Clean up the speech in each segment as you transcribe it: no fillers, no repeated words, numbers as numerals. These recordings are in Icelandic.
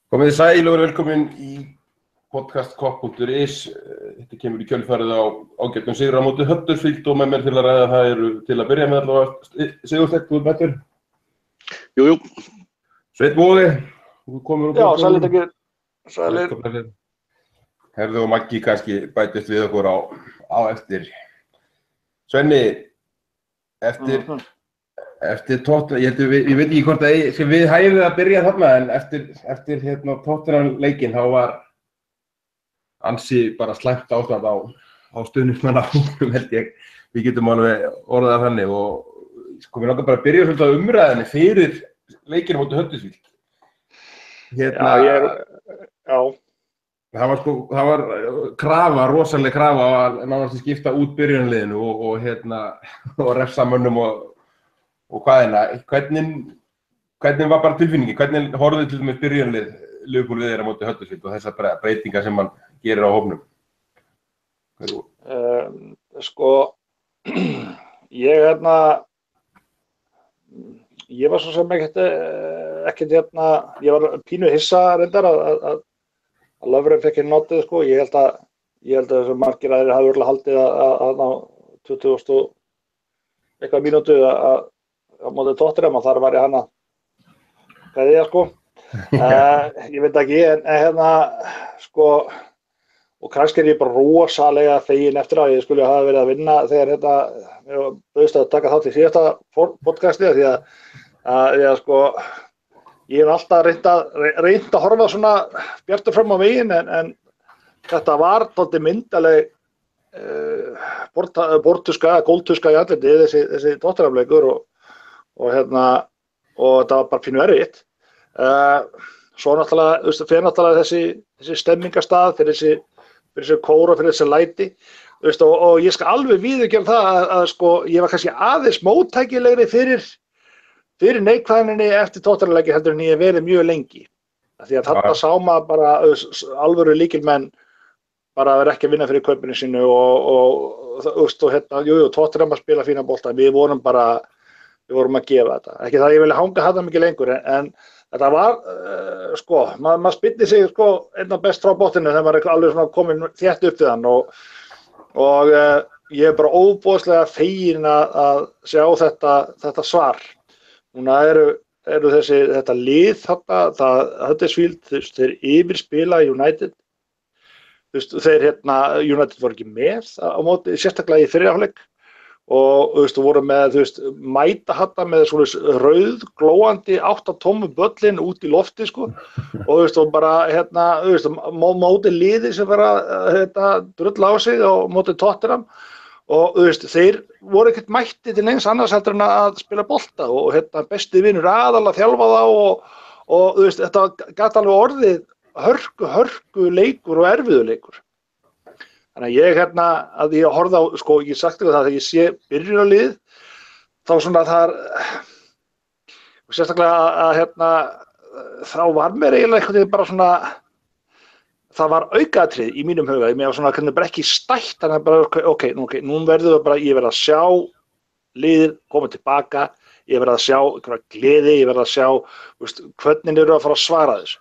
Komið þið sæl og verið velkomin í podcast kopp.is. Þetta kemur í kjölfarið á ágætum sigur á móti Huddersfield og með mér til að ræða það eru til að byrja með allavega Sigursteinn, þú mættur. Jú. Sveinn Móði, þú komur úr. Já, sælir ekki. Sælir. Herðu og Maggi kannski bætist við okkur á eftir. Svenni, eftir Tottenham, ég veit ekki hvort að við hæfum að byrja þarna en eftir Tottenham leikinn þá var ansi bara slæmt ástand á stuðningsmannahópnum held ég. Við getum alveg orðað það þannig og sko við langar bara að byrja svolítið á umræðinni fyrir leikinn móti Huddersfield. Já. Það var rosaleg krafa að nánast skipta út byrjunarliðinu og refsa mönnum og hvernig var bara tilfinningin? Hvernig horfðu til dæmis byrjunarlið Liverpool við á móti Huddersfield og þessar breytingar sem hann gerir á hópnum? Ég var svo sem ekkert ég var pínu hissa reyndar að Lovren fekk ekki notið sko. Ég held að þessu margir aðrir hafi örugglega haldið að á 20 og eitthvað mínútu að á móti Tottenham og þar var hann að kveðja sko. Ég veit ekki en sko og kannski ég bara rosalega fegin eftir að ég skulle hafa verið að vinna þegar ég bauðst að taka þátt í síðasta podcasti því að sko ég hef alltaf reynt að horfa svona bjartur fram á veginn en þetta var dálítið myndarleg góltuska í andliti þessi Tottenham-leikur og þetta var bara pínu erfitt. Svo náttúrulega, fer náttúrulega þessi stemmingarstað fyrir þessi kór og fyrir þessi læti og ég skal alveg viðurkenna það að sko ég var kannski aðeins móttækilegri fyrir neikvæðninni eftir Tottenham-leiki heldur en ég hef verið mjög lengi. Því að þarna sá maður bara alvöru lykilmenn bara að vera ekki að vinna fyrir kaupinu sínu og Tottenham að spila fína bolta. Við vorum að gefa þetta. Ekki það ég vilja hanga þetta mikið lengur en þetta var, maður spillir sig einna best frá botninu þegar maður alveg svona komin þétt upp við hann og ég er bara óboðslega fegin að sjá þetta svar. Núna eru þetta lið þarna, Huddersfield, þeir yfirspila United. Þeir United voru ekki með á móti, sérstaklega í fyrri hálfleik og voru með, mæta þarna með svona rauð, glóandi 8 tómu böllin út í lofti sko og bara móti liði sem var að drulla á sig á móti Tottenham. Og þeir voru ekkert mætti til neins annars heldur en að spila bolta og besti vinur aðal að þjálfa þá og þetta gat alveg orðið hörku leikur og erfiður leikur. Þannig að ég horfði á, ég sagti það þegar ég sé byrjunarlið þá svona þar sérstaklega að þá var mér eiginlega eitthvað bara svona það var aukaatrið í mínum huga, ég var svona hvernig bara ekki stætt, þannig að bara nú verður það bara, ég verð að sjá liðið koma tilbaka, ég verð að sjá gleði, ég verð að sjá hvernig eru að fara að svara þessu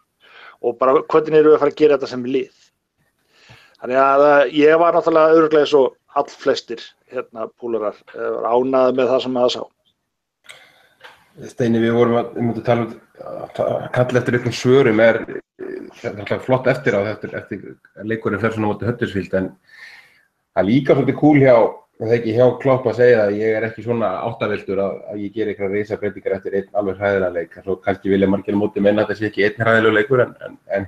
og bara hvernig eru að fara að gera þetta sem lið. Þannig að ég var náttúrulega örugglega eins og allflestir púlarar ánægðir með það sem maður sá. Steini, við vorum að tala kalla eftir einhverjum svörum það er flott eftir leikurinn fer svona móti Huddersfield en það líka svolítið cool hjá Klopp að segja að ég er ekki svona áttavildur að ég geri eitthvað risabreytingar eftir einn alveg hræðilegan leik. Svo kannski vilja margir móti menna að þetta sé ekki einn hræðilegur leikur en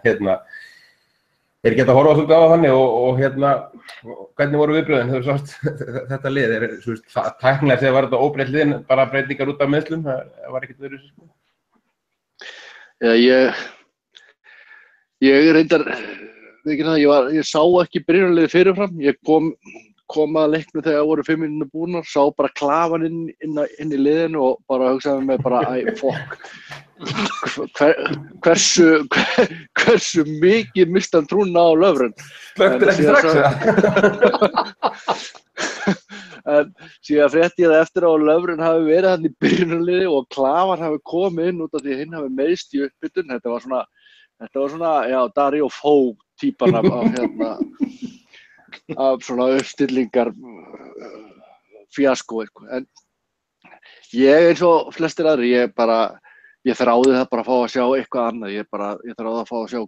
þeir geta að horfa svolítið á þannig og hvernig voru viðbrögðin þegar þú sást þetta lið? Tæknilega segja var þetta óbreytt lið bara breytingar út af meiðslum, það var ekkert verið sko? Já, ég reyndar, ég sá ekki byrjunarliðið fyrirfram, ég kom að leiknum þegar voru 5 mínútur búnar, sá bara klafan inn í liðinu og bara hugsaði með bara, hversu mikið missti hann trúna á Lovren. Slökktir ekki strax En síðan frétti ég það eftir á að Lovren hafi verið hann í byrjunarliði og klafan hafi komið inn út af því að hinn hafi meiðst í upphitun. Þetta var svona Þetta var svona, já, Dario Fó típan af svona uppstillingar fíaskó eitthvað. En ég eins og flestir aðrir, ég þráði það bara að fá að sjá eitthvað annað. Ég þráði að fá að sjá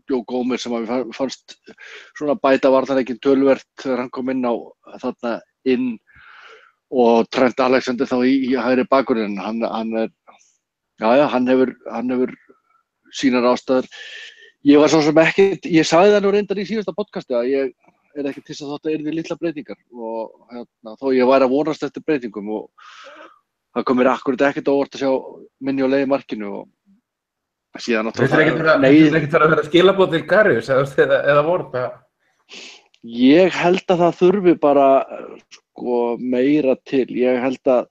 Joe Gómez sem að mér fannst svona bæta varnarleikinn töluvert þegar hann kom inn á þarna inn og Trent Alexander þá í hægri bakvörðinn. Hann hefur sínar ástæður. Ég var svo sem ekkert, ég sagði það nú reyndar í síðasta podcasti að ég ekki til að þetta yrði litla breytingar og þó ég væri að vonast eftir breytingum og það kom mér akkurat ekkert óvart að sjá Minni og Leið í markinu og síðan náttúrulega Þetta ekkert að vera skilaboð til Karius eða voru það? Ég held að það þurfi bara meira til. Ég held að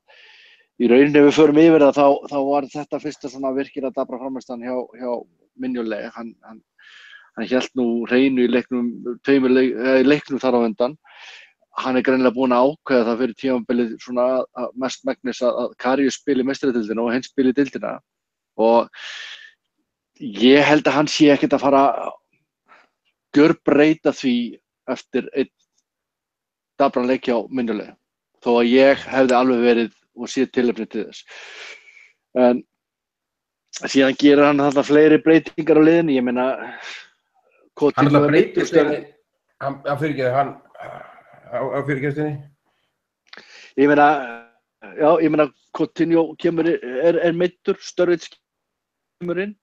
í rauninni ef við förum yfir það þá var þetta fyrsta svona virkilega dabra frammistaðan hjá Minni og Leið. Hann hélt nú hreinu í leiknum þar á undan. Hann greinilega búinn að ákveða það fyrir tímabilið svona mest megnis að Karius spili meistaradeildina og hinn spili deildina. Og ég held að hann sé ekkert að fara að gjörbreyta því eftir einn dabran leik hjá Minni og Leið. Þó að ég hefði alveg verið og sé tilefni til þess. En síðan gerir hann þarna fleiri breytingar á liðinu, ég meina Hann alltaf breytist hann fyrirgeði hann á fyrirgeðstinni? Ég meina Coutinho kemur er meiddur, Sturridge kemur inn,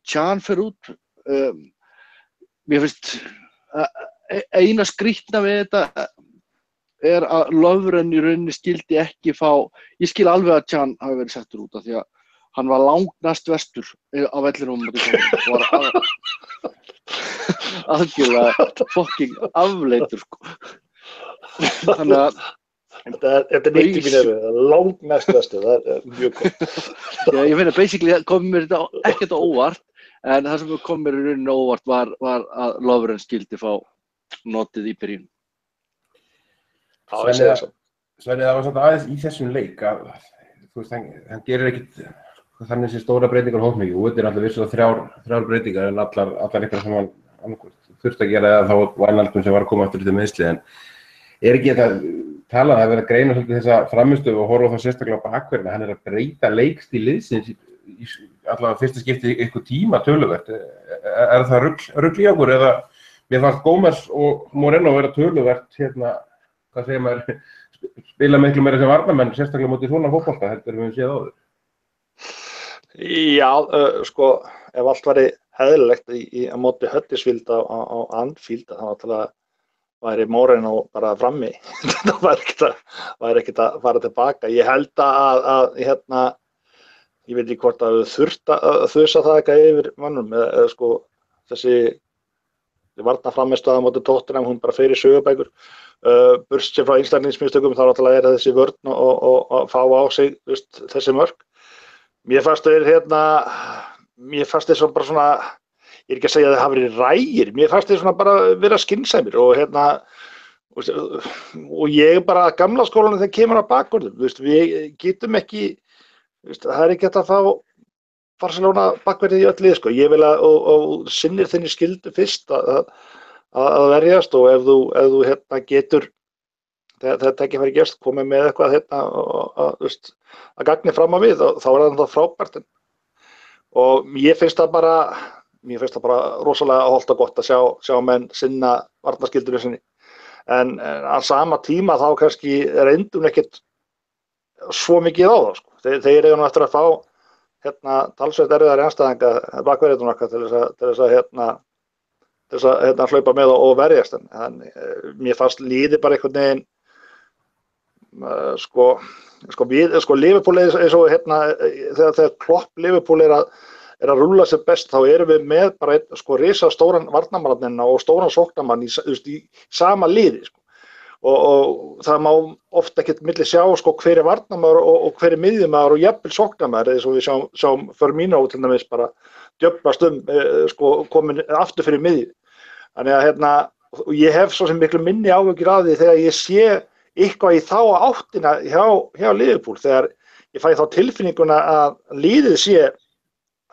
Can fer út. Mér finnst eina skrýtna við þetta að Lovren í rauninni skildi ekki fá, ég skil alveg að Can hafi verið settur út af því að hann var langnast vestur á vellinum og var algjörlega fucking afleitur sko. Þannig að Þetta nýtti mín langnast vestur, það mjög gott. Já, ég finna basically kom mér þetta ekkert á óvart en það sem kom mér í rauninni óvart var að Lovren skildi fá notið í byrjun. Svenni, það var svona aðeins í þessum leik að þú veist, hann gerir ekkert þannig þessi stóra breytingar hótt mikið. Þetta alltaf vissulega þrjár breytingar en allar eitthvað sem hann þurfti að gera eða þá Wijnaldum sem var að koma aftur til meiðsli. En ekki þetta talað að vera að greina svolítið þessa frammistöðu og horfa þá sérstaklega á bakverðina. Hann að breyta leikstíl liðsins í allavega fyrsta skipti eitthvað tíma töluvert. Það rugl í okkur eða mér fannst Gómez og Moreno vera töluvert hvað segir maður, spila miklu meira sem varnarmenn, sérstaklega móti svona fótbolta, þetta erum við séð áður. Já, sko, ef allt væri eðlilegt í móti Huddersfield á Anfield, þá náttúrulega væri Moreno bara frammi. Það væri ekkert að fara tilbaka. Ég held að ég veit ekki hvort að þurft að þusa það eitthvað yfir mannum, eða sko, þessi varnarframmistaða móti Tottenham, hún bara fer í sögubækur. Burst sér frá einstaklingsmistökum, þá náttúrulega þessi vörn og fá á sig þessi mörk. Mér fannst þeir svo bara svona, ég ekki að segja að þeir hafa verið rægir, mér fannst þeir svona bara vera skynsæmir og ég bara gamla skólanum þegar kemur á bakvörðum, við getum ekki, það er ekki hægt að fá Barcelona bakverðið í öll lið, sko. Ég vil og sinnir þinni skyldu fyrst að verjast og ef þú getur þetta ekki farið gerst, komið með eitthvað að gagni fram á við, þá er það frábært. Og mér finnst það bara rosalega hollt og gott að sjá menn sinna varnarskyldur sinni. En á sama tíma þá kannski reyndum ekkert svo mikið á það, sko. Þeir eru nú eftir að fá talsveit erfiðari andstæðinga bakverðinu okkar til þess að hlaupa með og verjast. En mér fannst liðið bara einhvern veginn Liverpool eins og þegar Klopp Liverpool er að rúlla sér best, þá erum við með bara risastóran varnarmann og stóran sóknarmann í sama liði, sko. Og það má ofta ekkert milli sjá hver er varnarmaður og hver er miðjumaður og jafnvel sóknarmaður, eins og við sjáum Firmino til dæmis bara djöflast komin aftur fyrir miðju. Þannig að og ég hef svo sem miklu minni áhyggjur af því þegar ég sé eitthvað í þá áttina hjá Liverpool, þegar ég fæ þá tilfinninguna að liðið sé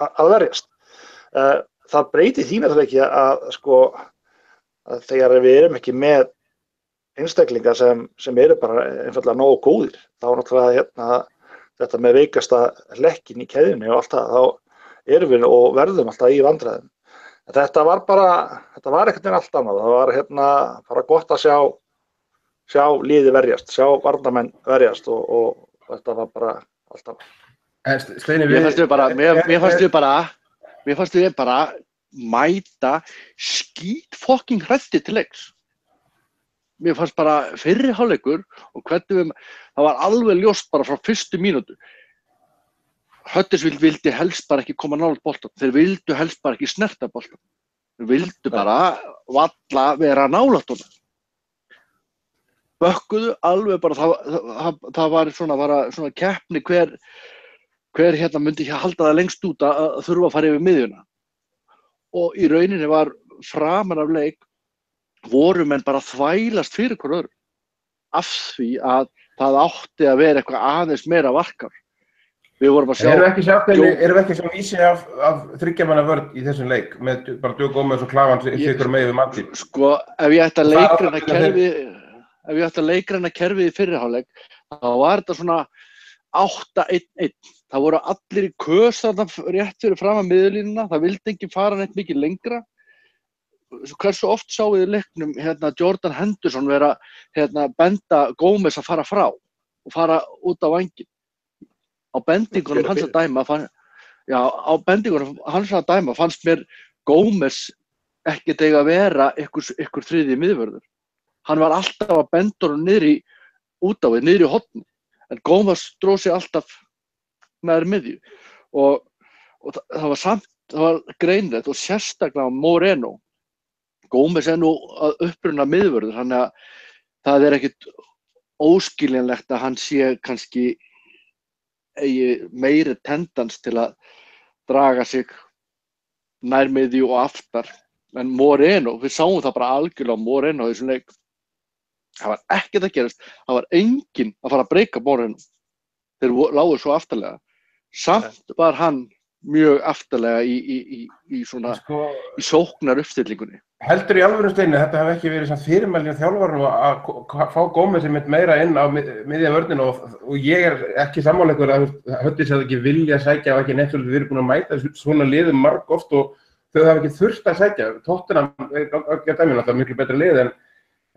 að verjast. Það breytir því náttúrulega ekki að sko að þegar við erum ekki með einstaklingar sem eru bara einfaldlega nógu góðir, þá náttúrulega þetta með veikasta hlekkin í keðjunni og allt það, þá erum við og verðum alltaf í vandræðum. Þetta var einhvern veginn allt annað, það var bara gott að sjá liði verjast, sjá varnarmenn verjast og þetta var bara alltaf. Steini, mér fannst við bara mæta skít fucking hræddir til leiks. Mér fannst bara fyrri hálfleikur og hvernig það var alveg ljóst bara frá fyrstu mínútu. Huddersfield vildi helst bara ekki koma nálægt boltann. Þeir vildu helst bara ekki snerta boltann. Þeir vildu bara valla vera nálægt honum. Bökkuðu alveg bara, það var svona keppni hver myndi halda það lengst út að þurfa að fara yfir miðjuna. Og í rauninni var framan af leik voru menn bara þvælast fyrir hver öðru af því að það átti að vera eitthvað aðeins meira varkar. Við vorum að sjá... Erum við ekki svo vísi af þriggjamanna vörn í þessum leik með bara Diogo Gómez og Klavan sikur með við Matti? Sko, ef ég ætti að leikræna kerfið í fyrri hálfleik, þá var þetta svona 8-1-1. Það voru allir í kös þarna rétt fyrir fram að miðjulínuna, það vildi ekki fara neitt mikið lengra. Hversu oft sá við í leiknum Jordan Henderson vera benda Gómez að fara frá og fara út á vænginn. Á bendingunum hans að dæma fannst mér Gómez ekkert eiga að vera ykkur þriðji miðvörður. Hann var alltaf að benda honum út á við, niður í hornið. En Gómez dróð sig alltaf nær miðju. Og það var greinilegt og sérstaklega Moreno. Gómez nú að uppruna miðvörður, þannig að það ekkert óskiljanlegt að hann sé kannski eigi meiri tendens til að draga sig nær miðju og aftar. En Moreno, við sáum það bara algjörlega á Moreno í þessum leik. Það var ekkert að gerast, það var enginn að fara að breyka Moreno. Þeir lágu svo aftarlega. Samt var hann mjög aftarlega í sóknar uppstillingunni. Heldur í alvöru Steini, þetta hefði ekki verið fyrirmælni á þjálfarnum að fá Gómez meira inn á miðja vörnina og ég ekki sammáleikur að Huddersfield hefði ekki vilja að sækja og ekki neitt við erum búin að mæta svona liðum margoft og þau hafa ekki þurft að sækja. Tottenham er miklu betra lið en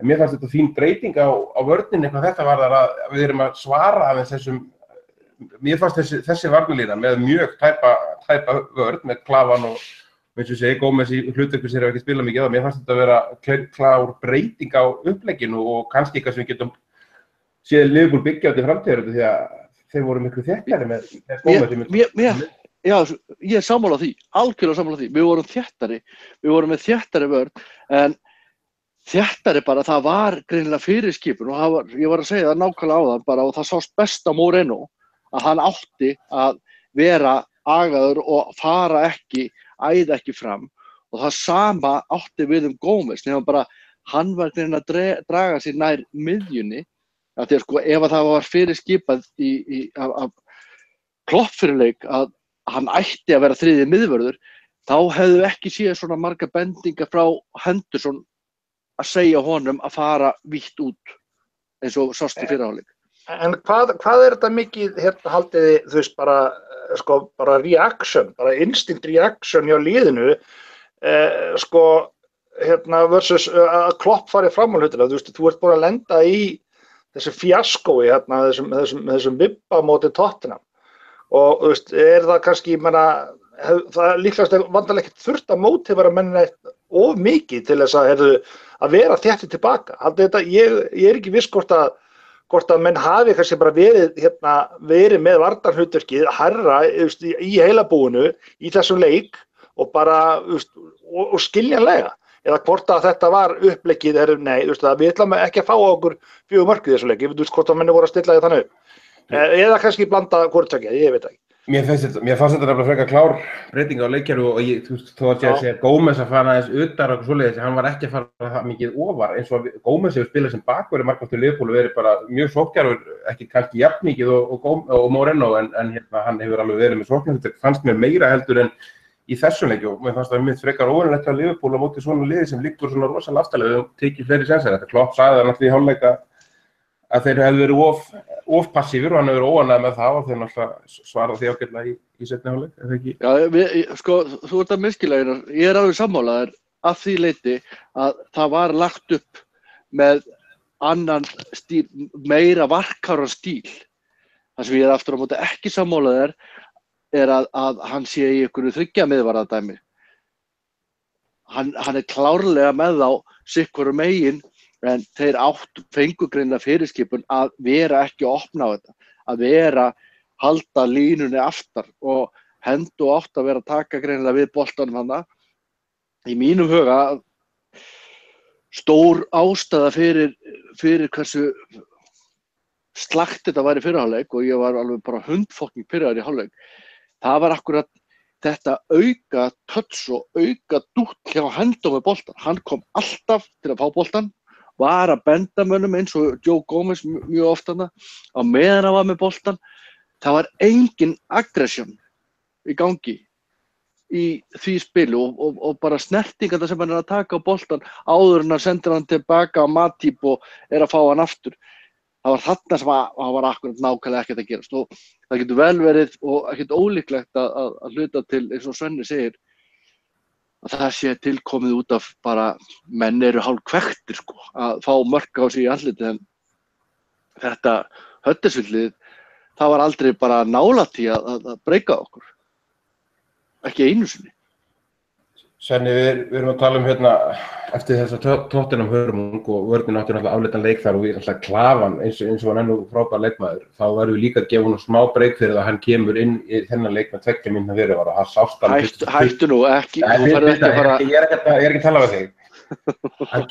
mér fannst þetta fín breyting á vörninni hvað þetta var að við erum að svara aðeins þessum. Mér fannst þessi varnarlínan með mjög tæpa vörn með Klavan og eins og segi, Gómez í hlutverku sér hefur ekki spilað mikið á. Mér fannst þetta að vera klár breyting á upplegginu og kannski eitthvað sem við getum séð Liverpool byggja út í framtíðar því að þeir voru miklu þéttari með Gómez. Já, ég er sammála því, algjörlega sammála því. Við vorum með þéttari vörn, en þéttari bara, það var greinilega fyrirskipun og ég var að segja það nákvæmlega á það bara og það sást best á Moreno að hann átti að vera agaður og æða ekki fram og það sama átti við Gómez nema bara hann var greinilega að draga sér nær miðjunni af því að sko ef það var fyrirskipað af Klopp fyrir leik að hann ætti að vera þriðji miðvörður þá hefðu ekki séð svona marga bendingar frá Henderson að segja honum að fara vítt út eins og sást í fyrri hálfleik. En hvað þetta mikið haldiði þú veist bara reaction, bara instinct reaction hjá liðinu versus að Klopp farið fram á hlutina, þú ert búin að lenda í þessu fjaskói þessum vibba móti Tottenham og þú veist, það kannski það líklegast vandarlega ekkert þurft að mótivera menn of mikið til þess að vera þéttir tilbaka. Ég er ekki viss hvort að menn hafi kannski bara verið með varnarhlutverkið hærra í heilabúinu í þessum leik og bara og skiljanlega eða hvort að þetta var uppleggið nei, við ætlum ekki að fá okkur 4 mörk í þessu leik, ég veit hvort að menn voru að stilla því þannig upp eða kannski blanda hvort tveggja, ég veit ekki Mér fannst þetta nefnilega frekar klár breyting á leikkerfi og ég, þú veist, þó að ég að segja Gómez að fara aðeins utar og svoleiðis, hann var ekki að fara það mikið ofar eins og Gómez hefur spilað sem bakverði markvörður Liverpool og verið bara mjög sóknarfur, ekki kannski jafn mikið og Moreno en hérna hann hefur alveg verið með sóknarfur, fannst mér meira heldur en í þessum leikju og mér fannst það mitt frekar óvenjulegt að Liverpool á móti svona liði sem liggur svona rosalega aftarlega og tekið fleiri sénsar. Þetta Klopp sagði það náttúrulega í hálfleik að þeir hefðu verið of passífir og hann hefur verið óánægður með það og þeir náttúrulega svara því ágætlega í seinni hálfleik, er það ekki? Já, sko, þú ert að misskilja, ég alveg sammálaður að því leyti að það var lagt upp með annan stíl, meira varkáran stíl. Það sem ég aftur á móti ekki sammálaður að hann sé í einhverju þriggja miðvarðardæmi. Hann klárlega með þá sikkoru megin en þeir fengu greinilega fyrirskipun að vera ekki að opna á þetta, að halda línunni aftar og hendu átt að vera að taka greinilega við boltanum hana. Í mínum huga stór ástæða fyrir hversu slakt þetta var í fyrri hálfleik og ég var alveg bara hundfokking pirraður í hálfleik. Það var akkurat þetta auka touch og auka dútt hjá hendum með boltan. Hann kom alltaf til að fá boltan, var að benda mönnum eins og Joe Gómez mjög oft hana, á meðan hann var með boltan. Það var engin aggression í gangi í því spilu og bara snertingarna sem hann að taka á boltan áður en að senda hann tilbaka á Matip og að fá hann aftur. Það var þarna sem hann var akkurat nákvæmlega ekkert að gerast og það getur vel verið og ekkert ólíklegt að hluta til, eins og Svenni segir, að það sé tilkomið út af bara menn eru hálfkvektir sko, að fá mörk á sig í andlitið en þetta Huddersfield-lið, það var aldrei bara nálægt í að breyka okkur. Ekki einu sinni. Svenni, við erum að tala hérna eftir þess að Tottenham hörmung og vörnin átti náttúrulega afleitan leik þar og við náttúrulega klafan eins og hann ennú frábær leikmaður. Þá verðum við líka að gefa hann smá breyk fyrir að hann kemur inn í þennan leik með 2 mínútna fyrirvara. Það sást hann. Hættu nú, ekki. Þú ferð ekki að fara. Ég er ekki að tala við þig. Hann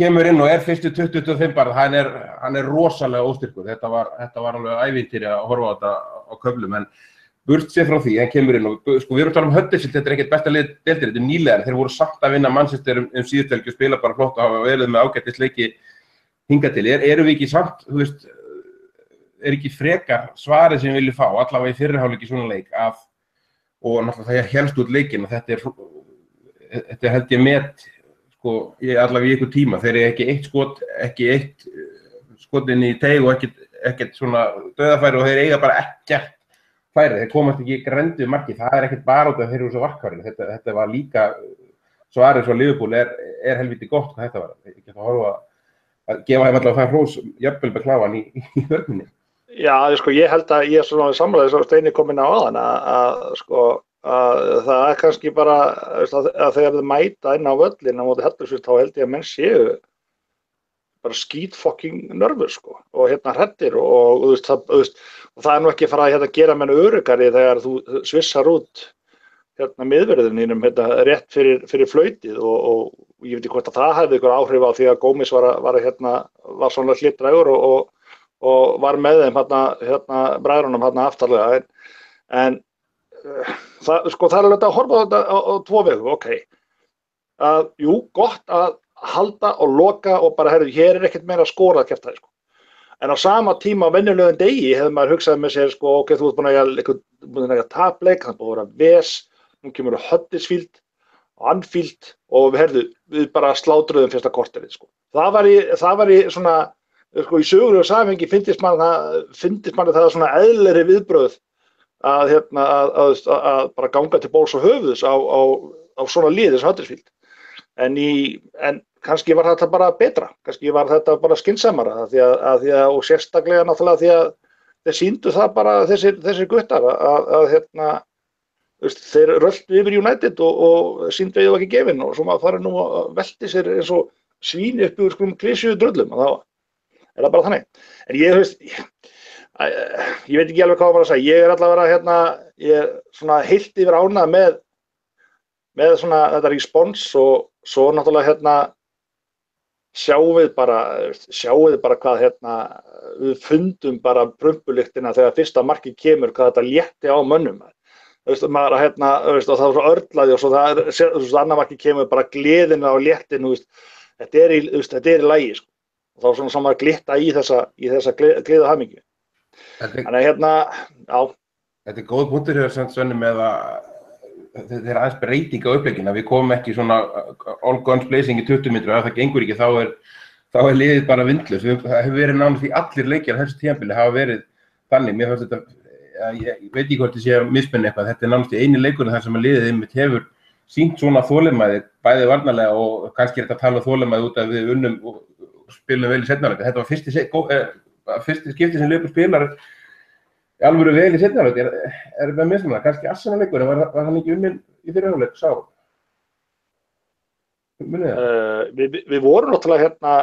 kemur inn og fyrstu 20-25 bara, hann er rosalega óstyrkur. Þetta var alveg ævintýri að horfa á þetta á köflum en burt sér frá því, hann kemur inn og sko við erum að tala Huddersfield, þetta ekkert besta lið deildir, þetta nýlegar, þeir voru samt að vinna Manchester síðustu helgi og spila bara flott og hafa verið með ágætisleiki hingað til. Erum við ekki samt, þú veist, ekki frekar svarið sem við viljum fá, allavega í fyrri hálfleik í svona leik og náttúrulega það helst út leikinn og þetta held ég met, sko, allavega í einhver tíma, þeir eru ekki eitt skotin í teig og ekkert svona dauðafæri og þeir eiga bara ekkert færi, þeir komast ekki grendu marki, það ekkert bara út af þeir eru svo varkárið, þetta var líka svarið svo Liverpool helviti gott hvað þetta var, ég get að horfa að gefa þeim allavega það hrós jafnvel með kláfan í vörninni. Já, sko, ég held að ég er svona samræðis á Steini komin á aðan að það kannski bara að þegar þið mæta inn á völlin á móti Huddersfield þá held ég að menn séu bara skítfokking nervur sko og hræddir og það nú ekki að fara að gera menn öruggari þegar þú svissar út miðverðinum rétt fyrir flautið og ég veit ekki hvort að það hefði ykkur áhrif á því að Gómez var svona hlýttrægur og var með þeim bræðrunum aftarlega en það er alveg að horfa á þetta á 2 vegu, ok jú, gott að halda og loka og bara, hér ekkert meira að skora að kjafta sko. En á sama tíma á venjulegum degi hefði maður hugsað með sér, sko, ok, þú ert búin að tapleik, það búin að vera ves, nú kemur Huddersfield og Anfield og við bara slátruðum fyrsta korterið, sko. Það var í svona, sko, í sögulegu samhengi fyndist manni það svona eðlilegri viðbrögð að bara ganga til bóls og höfuðs á svona liðis Huddersfield. En kannski var þetta bara betra, kannski var þetta bara skynsamara og sérstaklega náttúrulega því að þeir sýndu það bara þessir guttar að þeir röltu yfir United og sýndu að það var ekki gefinn og svo maður farið nú að velti sér eins og svín upp úr klisjuðu drullum og þá það bara þannig. En ég veit ekki alveg hvað maður að segja, ég allavega ég er svona heilt yfir ánað með svona þetta respons og svo náttúrulega sjáum við bara hvað við fundum bara prumpulyktina þegar fyrsta markið kemur, hvað þetta létti á mönnum. Maður og það var svo örlaði og svo annar markið kemur bara gleðin á léttin, þetta er í lagi, sko. Og þá svona saman að glitta í þessa gleði og hamingju. Þannig já. Þetta er góð punktur hér Svenni með að þetta er aðeins breyting á upplegginu, við komum ekki svona all guns blazing í 20 mínútur, ef það gengur ekki þá er liðið bara vindlaust. Það hefur verið nánast í allir leikir þessu tímabili hafa verið þannig. Mér fannst þetta, ég veit ekki hvort ég sé að mismunna eitthvað, þetta er nánast í eini leikurinn þar sem að liðið einmitt hefur sýnt svona þolinmæði, bæði varnarlega og kannski er þetta að tala um þolinmæði út af við unnum og spilum vel í seinni hálfleik. Þetta var fyrsti skipti sem Liverpool spilar í alvöru vel í seinni hálfleik, er með mismunna, kannski Arsenal-leikurinn, var hann ekki unnin í fyrri hálfleik, sá? Við vorum náttúrulega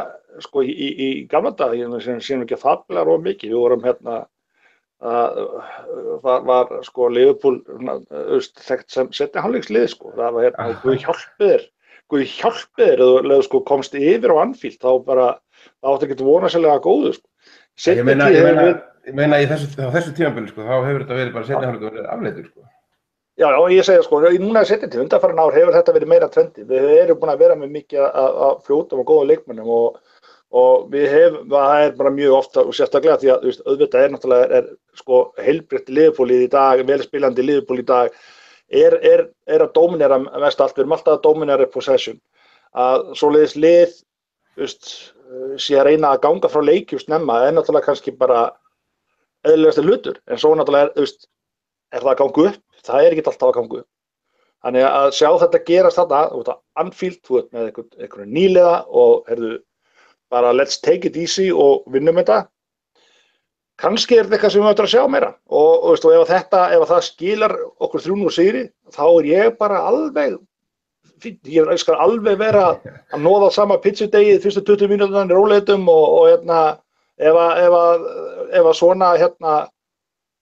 sko í gamla dag, sem ekki fablar of mikið, við vorum var sko Liverpool þekkt sem seinni hálfleikslið, sko. Það var Guð hjálpi þér eða sko komst yfir á Anfield, þá áttu ekki að vona sérlega góðu, sko. Ég meina í þessu tímabili, sko, þá hefur þetta verið bara seinni hálfleikur verið afleitur, sko. Já, ég segja, sko, núna seinni tíð, undanfarin ár hefur þetta verið meira trendi. Við erum búin að vera með mikið af fljótum og góðum leikmönnum og það bara mjög ofta og sérstaklega því að auðvitað náttúrulega sko heilbrigt Liverpoolið í dag, velspilandi Liverpool í dag er að dóminera mest allt, við erum alltaf að dóminera possession, að svoleiðis lið sé að reyna að ganga frá leikjum snemma náttúrulega kannski bara eðlilegasti hlutur, en svo náttúrulega er það að ganga upp, það er ekki alltaf að ganga upp. Þannig að sjá þetta gerast þarna, út af Anfield, þú veit, með einhverju nýliða og bara let's take it easy og vinnum þetta. Kannski er þetta eitthvað sem við möttum að sjá meira og ef það skilar okkur 3-0 sigri, þá er ég bara alveg fínt. Ég skal alveg vera að nóða sama pizzudegið fyrstu 20 mínúturnar í róleitum og ef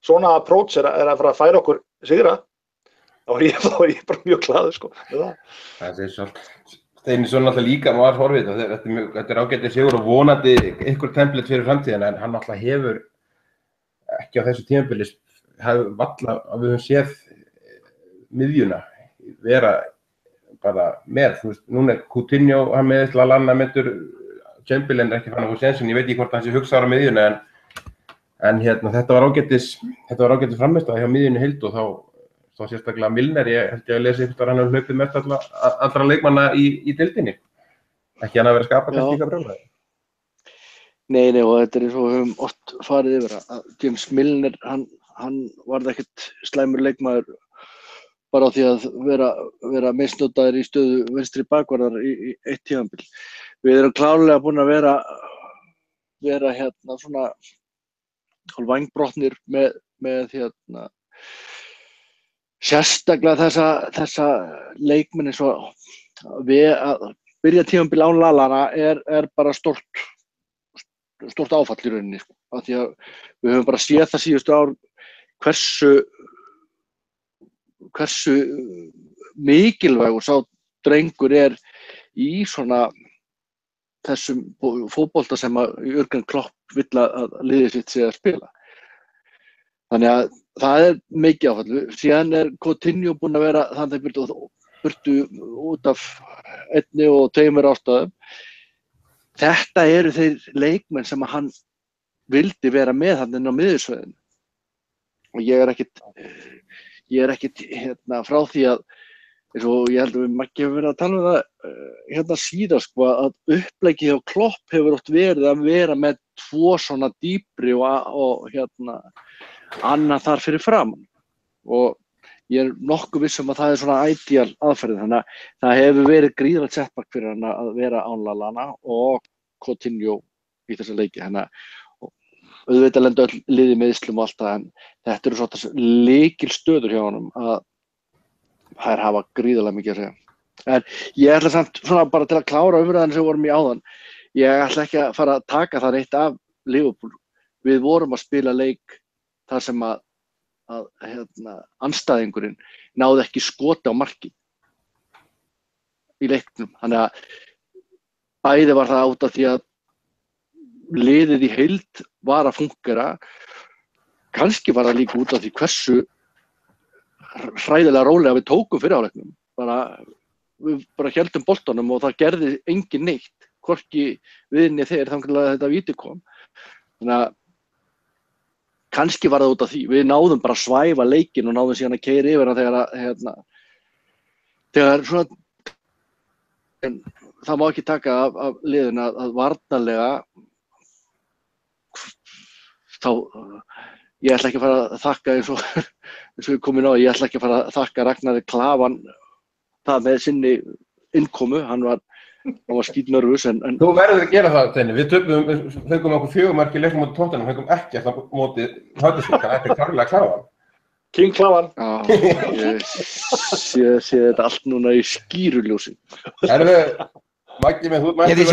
svona approach er að fara að færa okkur sigra, þá er ég bara mjög glaður, sko. Það er svolít. Steini svo náttúrulega líka maður horfið, þetta er ágætið sigur og vonandi einhver template fyrir framtíðina, en hann náttúrulega hefur ekki á þessu tímabili valla að við höfum séð miðjuna vera bara með, núna er Coutinho hann með Lallana meiddur, Chamberlain er ekki fann að fá sénsinn, ég veit ekki hvort hann sé hugsaður á miðjuna, en þetta var ágætis frammistaða hjá miðjunni heild og þá sérstaklega Milner, ég held ég að lesa ykkur hann hefur hlaupið mest allra leikmanna í deildinni. Ekki hann að vera að skapa kannski líka brjálæði. Nei, og þetta er eins og við höfum oft farið yfir að James Milner, hann varð ekkert slæmur leikmaður bara á því að vera misnotaður í stöðu vinstri bakvarðar í eitt tímabil. Við erum klárlega búin að vera svona hálfvangbrotnir með sérstaklega þessa leikmenn eins og að byrja tímabil án Lallana er bara stórt áfall í rauninni, sko. Af því að við höfum bara séð það síðustu ár hversu mikilvægur sá drengur er í svona þessum fótbolta sem að Jürgen Klopp vill að liðið sitt sé að spila. Þannig að það er mikið áfall. Síðan er Coutinho búinn að vera þannig burtu út af 1 og 2 ástæðum. Þetta eru þeir leikmenn sem að hann vildi vera með hann inn á miðjusvæðinu. Og ég er ekkert frá því að, eins og ég held að við Maggi hefur verið að tala um það síðast, sko, að uppleggið hjá Klopp hefur oft verið að vera með 2 svona dýpri og annað þar fyrir framan. Og ég er nokkuð viss að það er svona ideal aðferðin, þannig að það hefur verið gríðarlegt setback fyrir hann að vera án Lallana og Coutinho í þessa leiki. Þannig að auðvitað lenda öll liði meiðslum og allt það, en þetta eru svona lykilstöður hjá honum að þær hafa gríðarlega mikið að segja. En ég ætla samt svona bara til að klára umræðan sem við vorum í áðan, ég ætla ekki að fara að taka það neitt af Liverpool. Við vorum að spila leik þar sem að andstæðingurinn náði ekki skoti á markið í leiknum. Þannig að bæði var það út af því að liðið í heild var að fúnkera, kannski var það líka út af því hversu hræðilega rólega við tókum fyrir áleiknum. Við bara héldum boltanum og það gerði engin neitt, hvorki við né þeir þangað til að þetta víti kom. Þannig að kannski var það út af því. Við náðum bara að svæfa leikinn og náðum síðan að keyra yfir hann þegar svona, en það má ekki taka af liðinu að varnarlega þá, ég ætla ekki að fara að þakka eins og við komum á, ég ætla ekki að fara að þakka Ragnari Klavan það með sinni innkomu, hann var skítnörfus en Þú verður að gera það, Steini. Við fengum okkur 4 mark í leiknum móti Tottenham, fengum ekki alltaf móti Huddersfield, þannig að þetta klárlega Klavan. King Klavan. Já, ég sé þetta allt núna í skýruljósi. Maggi með þú Ég held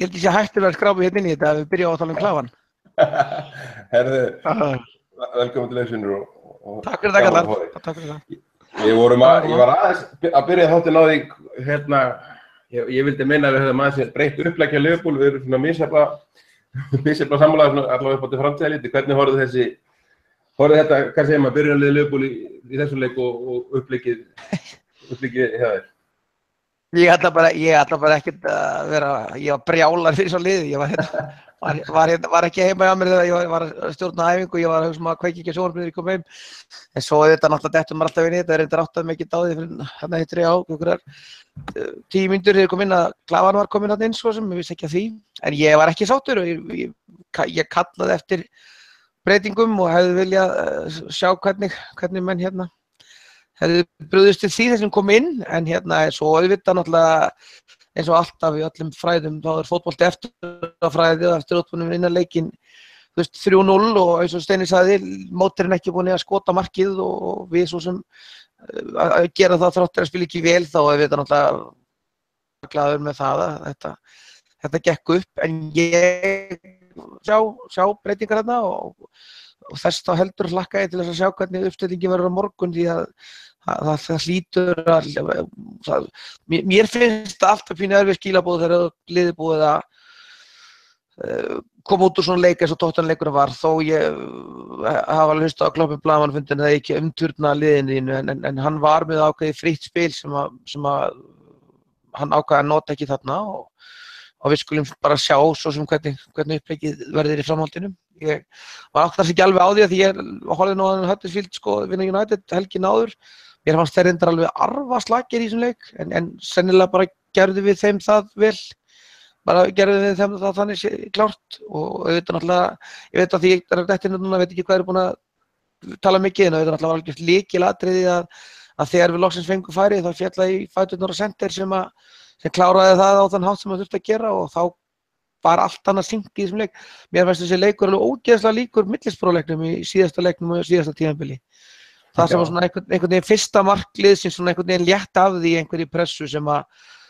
ég sé hættur að skrápa hérna inn í þetta að við byrjum á að tala Klavan. Velkomin til Leifsvinnur og Takk fyrir það, Kallar. Takk fyrir það. Ég var aðeins að byrja þáttinn á því, ég vildi meina að við höfum aðeins breytt upplegg hjá Liverpool, við erum svona misjafnlega sammálaðir allavega upp á til framtíða liti. Hvernig horfðu þetta, hvað segir maður, byrjunarliðið Liverpool í þessu leik og uppleggið hjá þér? Ég ætla bara ekkert að vera, ég var brjálar fyrir svo liði, ég var ekki heima hjá mér þegar ég var að stjórna æfingu, ég var að hugsa að kveiki ekki sjónvarpið þegar ég kom heim, en svo þetta náttúrulega dettum maður alltaf inn í þetta, reyndar áttaði mig ekki á því fyrir hérna hittir ég á, einhverjar 10 mínútur þegar ég kom inn að Klavan var komin þarna inn svo sem, ég vissi ekki af því, en ég var ekki sáttur og ég kallaði eftir breytingum og hefði viljað sjá hvernig menn hérna hefði brugðist til því þessum kom inn, en hérna er svo auðvitað náttúrulega eins og alltaf í öllum fræðum, þá fótbolti eftirfræði og eftir útbúinum innan leikinn, 3-0 og eins og Steini sagði, mótorinn ekki búin að skota markið og við svo sem að gera það þrátt að spila ekki vel, þá er við náttúrulega glaður með það að þetta gekk upp, en ég sjá breytingar þarna og þess þá heldur hlakka ég til þess að sjá hvernig uppstillingi verður á morgun því að það hlýtur að mér finnst alltaf pínu erfið skilaboð þegar liðið búið að koma út úr svona leik eins og Tottenham-leikurinn var, þó ég hafa alveg hlustað á Klopp blaðamannfundinn það ekki umturna liðinu en hann var með ákveðið frítt spil sem að hann ákveði að nota ekki þarna og við skulum bara sjá svo sem hvernig uppleggið verður í framhaldinu. Ég var áttast ekki alveg á því að ég horfði nú að Huddersfield vinna United helgin áður. Mér fannst þeir reyndar alveg arfaslakir í þessum leik en sennilega bara gerðu við þeim það vel. Bara gerðu við þeim það þannig klárt og auðvitað náttúrulega, ég veit að því ég er eftir núna, veit ekki hvað búin að tala mikið en auðvitað náttúrulega var algjört lykilatriði að þegar við loksins fengum færi þá fjallaði í fæturnar og sender sem kláraði það á þann hátt sem það þurfti að gera og þá var allt annað syngi í þessum leik. Mér finnst þessi leikur alveg ógeðslega líkur millisbróleiknum í síðasta leiknum og síðasta tímabili. Það sem var svona einhvern veginn fyrsta marklið sem svona einhvern veginn létt af því einhverju pressu sem að,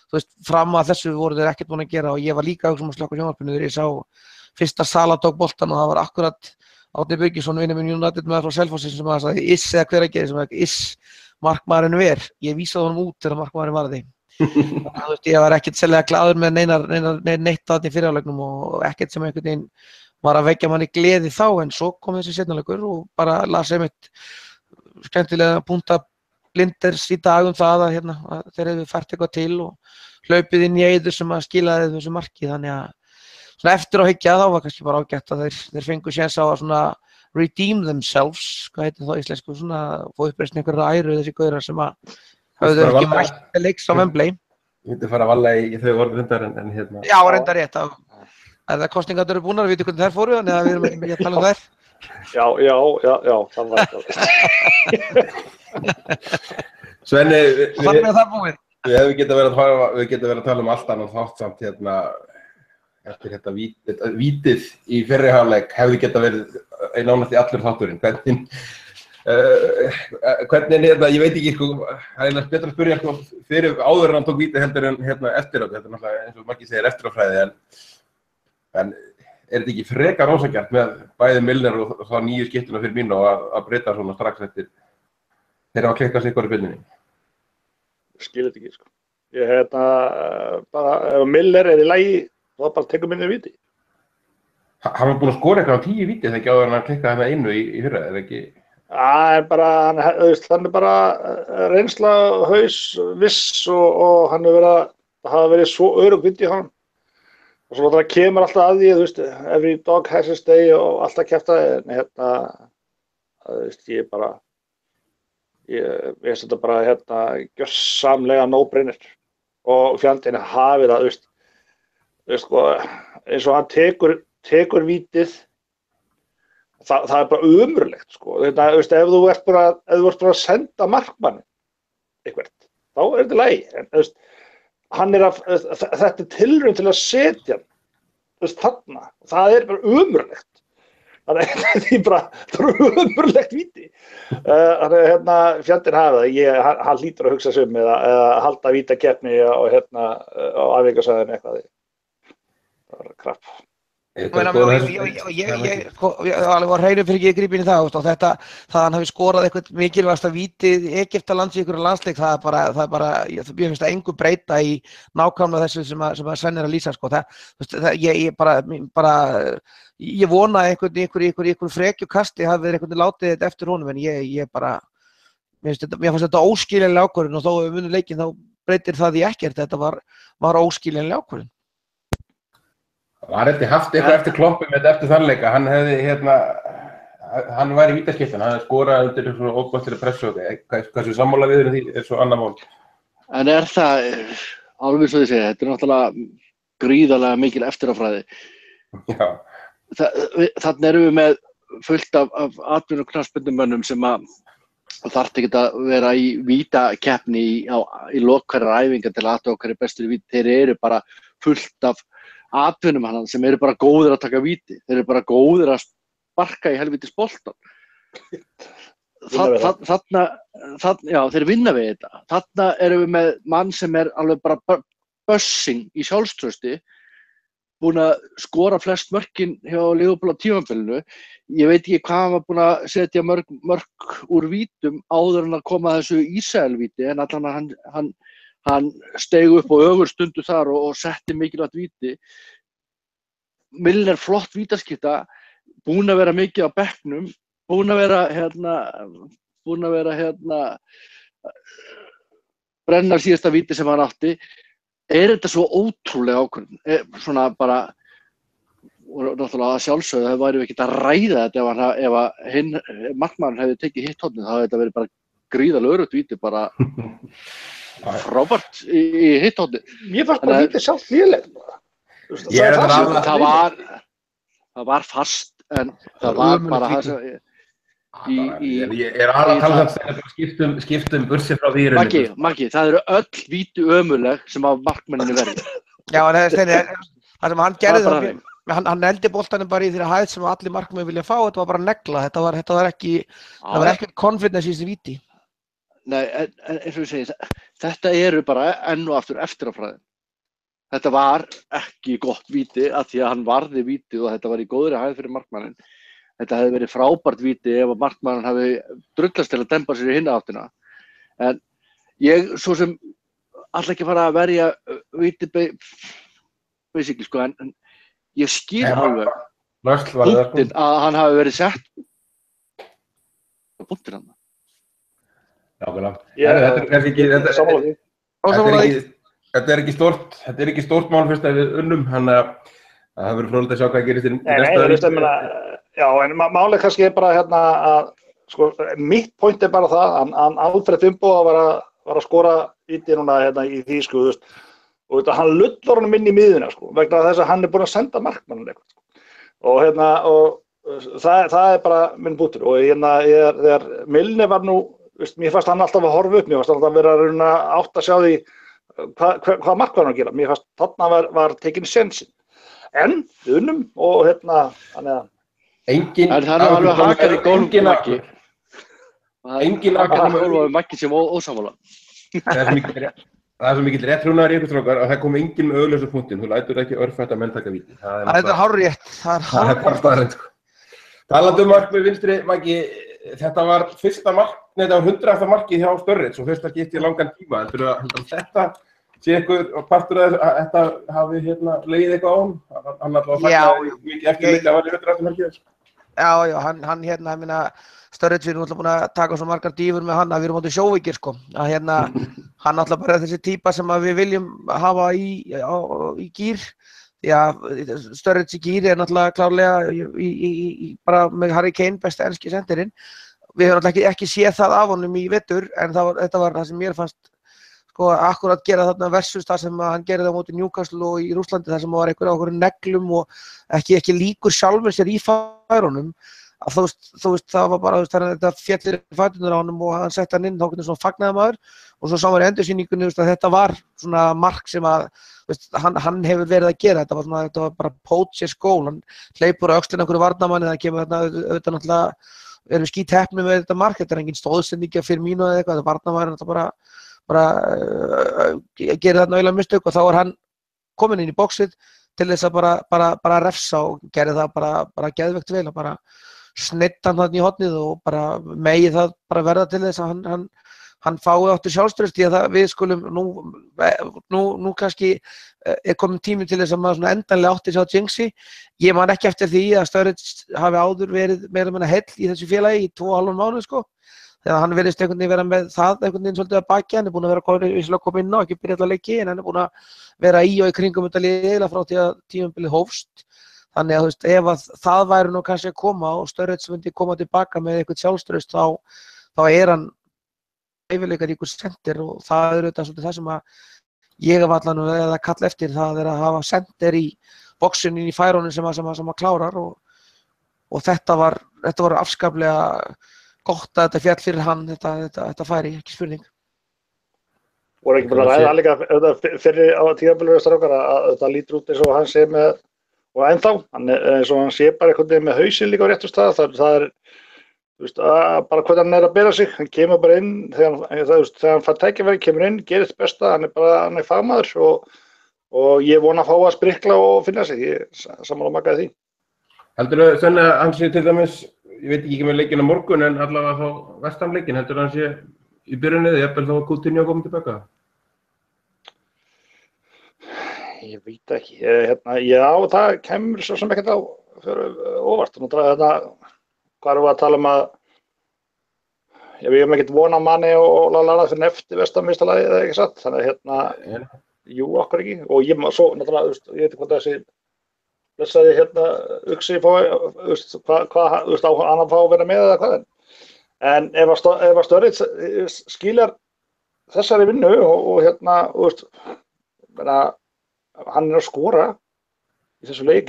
þú veist, fram að þessu voru þeir ekkert búin að gera og ég var líka að slökkva sjónvarpinu þegar ég sá fyrsta Sala tók boltann og það var akkurat Árni Birgisson vinur minn United með frá Selfossi sem að sagði iss eða hver að gera sem að iss markmaðurinn ver. Ég vísaði honum út þegar markmaðurinn varði. Þú veist, ég var ekkert sérlega glaður með neitt þarna í fyrirháleiknum og ekkert sem einhvern veginn var að vekja manni gleði þá en svo kom þessi seinnaleikur og bara las einmitt skemmtilega punta blinders í dag það að þeir hefðu fært eitthvað til og hlaupið inn í eyður sem að skilaði þessu marki þannig að svona eftir á hyggja þá var kannski bara ágætt að þeir fengu séns á að svona redeem themselves, hvað heitir það á íslensku, svona fá uppreisn einhverja æru þessi gaurar sem að hafðu ekki mætt leiks á Wembley. Ég myndi fara að valla í þau orðu hundar en hérna. Já, reyndar rétt. Það kosningarnir eru búnar, við vitum hvernig þær fóru, þannig að við erum ekki að tala þær. Já, það var Svenni, þannig að það búið. Við getum verið að tala allt annað þátt samt eftir þetta vítið í fyrri hálfleik hefði geta verið nánast í allur þátturinn. Hvernig ég veit ekki það er betra að spyrja fyrir áður en hann tók víti heldur en eftir á þetta er náttúrulega eins og margir segir eftiráfræði en er þetta ekki frekar ósanngjarnt með bæði Milner og þá nýju skiptuna fyrir mín og að breyta svona strax eftir þeir hafa klikkað sig ykkur í byrjunni? Skil þetta ekki Bara ef Miller í lagi, þá bara tekur minni víti. Hann var búinn að skora eitthvað á 10 víti þegar ekki áður en hann klikkaði hérna innu í fyrra, eða ekki? En bara, hann bara reynsla, haus, viss og hann hafa verið svo örugg víti í hann. Og svo það kemur alltaf að því, every dog has his day og alltaf kjafta, en ég veist þetta bara gjörsamlega no-brainer. Og Fjandinn hafi það, sko, eins og hann tekur vítið, það bara ömurlegt, sko. Ef þú ert bara að senda markmanni eitthvað, þá þetta í lagi, en þetta tilraun til að setja hann þarna, það bara ömurlegt. Þannig það ömurlegt víti. Þannig Fjandinn hafi það, hann hlýtur að hugsa sig eða halda vítakeppni á æfingasvæðinu eitthvað. Það var krapp. Ég alveg var hreinu fyrir ekki grípin í það, og þetta, það hann hafi skorað eitthvað mikilvægasta vítið Egyptalands í einhverju landsleik, það er bara, ég finnst það engu breyta í nákvæmlega þessu sem að Sven að lýsa, sko. Ég vona einhverju frekjukasti hafi verið einhvern látið þetta eftir honum, en mér fannst þetta óskiljanleg ákvörðun, og þó við munum leikinn þá breytir það í ekkert, þetta var óskiljanleg ákvörðun. Var þetta haft eitthvað eftir Kloppum eftir þann leika, hann var í vítaskiptin, hann skoraði undir svona óbættri pressu, hversu sammála við því svo annar mál. En það, alveg svo þið segja, þetta náttúrulega gríðarlega mikil eftiráfræði. Já. Þannig erum við með fullt af atvinnu- og knattspyrnumönnum sem þarf ekki að vera í vítakeppni í lok hverjar æfingar til að athuga hverju bestur í víti. Þeir eru bara fullt af atvinnum hann sem eru bara góðir að taka víti. Þeir eru bara góðir að sparka í helvítis boltan. Já, þeir vinna við þetta. Þarna erum við með mann sem alveg bara bussing í sjálfstrausti, búinn að skora flest mörkin hjá Liverpool á tímabilinu. Ég veit ekki hvað hann var búinn að setja mörk úr vítum áður en að koma að þessu Ísrael-víti, en allan hann steig upp á ögurstundu þar og setti mikilvægt víti. Milner flott vítaskipta, búinn að vera mikið á bekknum, búinn að vera brenna síðasta víti sem hann átti. Þetta svo ótrúlega ákvörðun? Svona bara, og náttúrulega sjálfsögðu, það væri ekki að ræða þetta ef markmaðurinn hefði tekið hitt hornið, þá hefði þetta verið bara gríðarlega öruggt víti, bara frábært í hitt hornið. Mér fannst bara vítið sjálft lélegt. Það var fast, en það var bara það sem... Ég aðra að tala um skiptum bursið frá því í rauninni. Maggi, það eru öll víti ömurleg sem á markmenninu verið. Já, en það sem hann gerði, hann eldi boltanum bara í þeirra hæð sem allir markmenn vilja fá, þetta var bara negla, það var ekki confidence í þessi víti. Nei, en eins og ég segi, þetta eru bara enn og aftur eftiráfræðin. Þetta var ekki gott víti af því að hann varði vítið og þetta var í góðri hæð fyrir markmanninn. Þetta hefði verið frábært víti ef að markmaðurinn hefði drullast til að dempa sér í hinna áttina. En ég svo sem ætla ekki að fara að verja víti basically, sko, en ég skil alveg punktinn að hann hafi verið sett á punktinn hann. Þetta er ekki stórt mál fyrst að við unnum, þannig að það verður fróðilegt að sjá hvað gerist í næsta öðru. Já, en málið kannski bara að, sko, mitt point bara það, Alfred Finnboga var að skora víti núna í því, sko, og hann lullar honum inn í miðjuna, sko, vegna þess að hann búinn að senda markmanninn eitthvað, sko. Og það bara minn bútur, og þegar Milner var nú, mér fannst hann alltaf að horfa upp, mér fannst alltaf að vera að reyna átt að sjá því hvað mark var hann að gera, mér fannst þarna var tekinn sénsinn. En við unnum og þannig að það er alveg hakar í gólfum Maggi. Engin hakar í gólfum Maggi sem ósammála. Það er svo mikill rétt hrjónaður í ykkur strákar að það kom enginn með augljósa punktinn. Þú lætur ekki örfætt að menn taka víti. Það er hárrétt. Það er bara staðreynd. Talandi um mark með vinstri, Maggi, þetta var fyrsta mark, þetta var 100. markið hjá Störrits og fyrsta skipti í langan tíma. Heldur að þetta sé ykkur partur að þetta hafi legið eitthvað á hann alltaf fagnaði mikið eftir leika að var í vetturaftur Já, hann ég meina Sturridge, við erum alltaf búin að taka svo margar dýfur með hann að við erum átti sjóveikir sko, að hann alltaf bara þessi típa sem að við viljum hafa í gír, því að Sturridge í gír náttúrulega klárlega bara með Harry Kane besta enski sendirinn, við höfum alltaf ekki séð það af honum í vetur, en þetta var það sem mér fannst sko akkurat gera þarna versus það sem hann gerði á móti Newcastle og í Rússlandi, þar sem var einhverjum neglum og ekki líkur sjálfur sér í færunum, að þú veist, það var bara þetta fjallir fæturnar á honum og hann sett hann inn, þá hvernig svona fagnaði maður og svo sá maður í endursýningunni að þetta var svona mark sem að hann hefur verið að gera, þetta var bara Poachers goal, hann hleypur á öxlina einhverju varnarmanni, það kemur auðvitað náttúrulega, erum skítheppnir með þetta mark, þetta engin stóðsending fyrir mínu eða eitthvað, þetta varnarmanni náttúrulega bara gerir þarna eiginlega mistök og þá hann kominn inn í boxið til þess að bara refsa og gerði það bara geðveikt vel og bara sneitt hann þarna í hornið og bara megi það bara verða til þess að hann fái áttur sjálfstraust, því að við skulum nú kannski komin tími til þess að maður svona endanlega átti sig á jinxi. Ég man ekki eftir því að Sturridge hafi áður verið meira meina heill í þessu félagi í 2,5 mánuði sko. Þegar hann virðist einhvern veginn vera með það einhvern veginn svolítið að baki, hann búinn að vera koma inn á, ekki byrja alltaf leiki, en hann búinn að vera í og í kringum þetta liðið frá því að tímabilið hófst. Þannig að þú veist, ef að það væri nú kannski að koma og Sturridge myndi koma tilbaka með eitthvað sjálfstraust, þá hann hæfileikaríkur sendir og það auðvitað svolítið það sem að ég hef allan að kalla eftir, það að hafa sendir í boxinu í færunum sem að klárar og þetta var afskaplega gott að þetta fjall fyrir hann, þetta færi, ekki spurning. Voru ekki búin að ræða líka fyrir á tímabilinu strákar að þetta lítur út eins og hann sé með, og ennþá, eins og hann sé bara einhvern veginn með hausinn líka á réttu stað, það þú veist, bara hvernig hann að bera sig, hann kemur bara inn, þegar hann fær tækifæri, kemur inn, gerir þetta besta, hann er fagmaður og ég vona að fá að sprikla og finna sig, ég sammála makaði því. Heldurðu Svenni að hann sé til dæmis, ég veit ekki með leikinn á morgun, en allavega þá vestamleikin, heldurðu hann sé í byrjunni eða jafnvel þá að Coutinho komið tilbaka? Ég veit ekki, já, það kemur svo sem ekkert á óvart, hvað erum við að tala að við hefum ekkert von á Mane og Lallana fyrir eftir vestamvistalagi eða ekki satt, þannig að jú, okkur ekki, og ég svo náttúrulega, ég veit ekki hvað þessi blessaði Uxi hvað hann að fá að vera með eða hvað en ef að Sturridge skilar þessari vinnu og hann er að skora í þessu leik,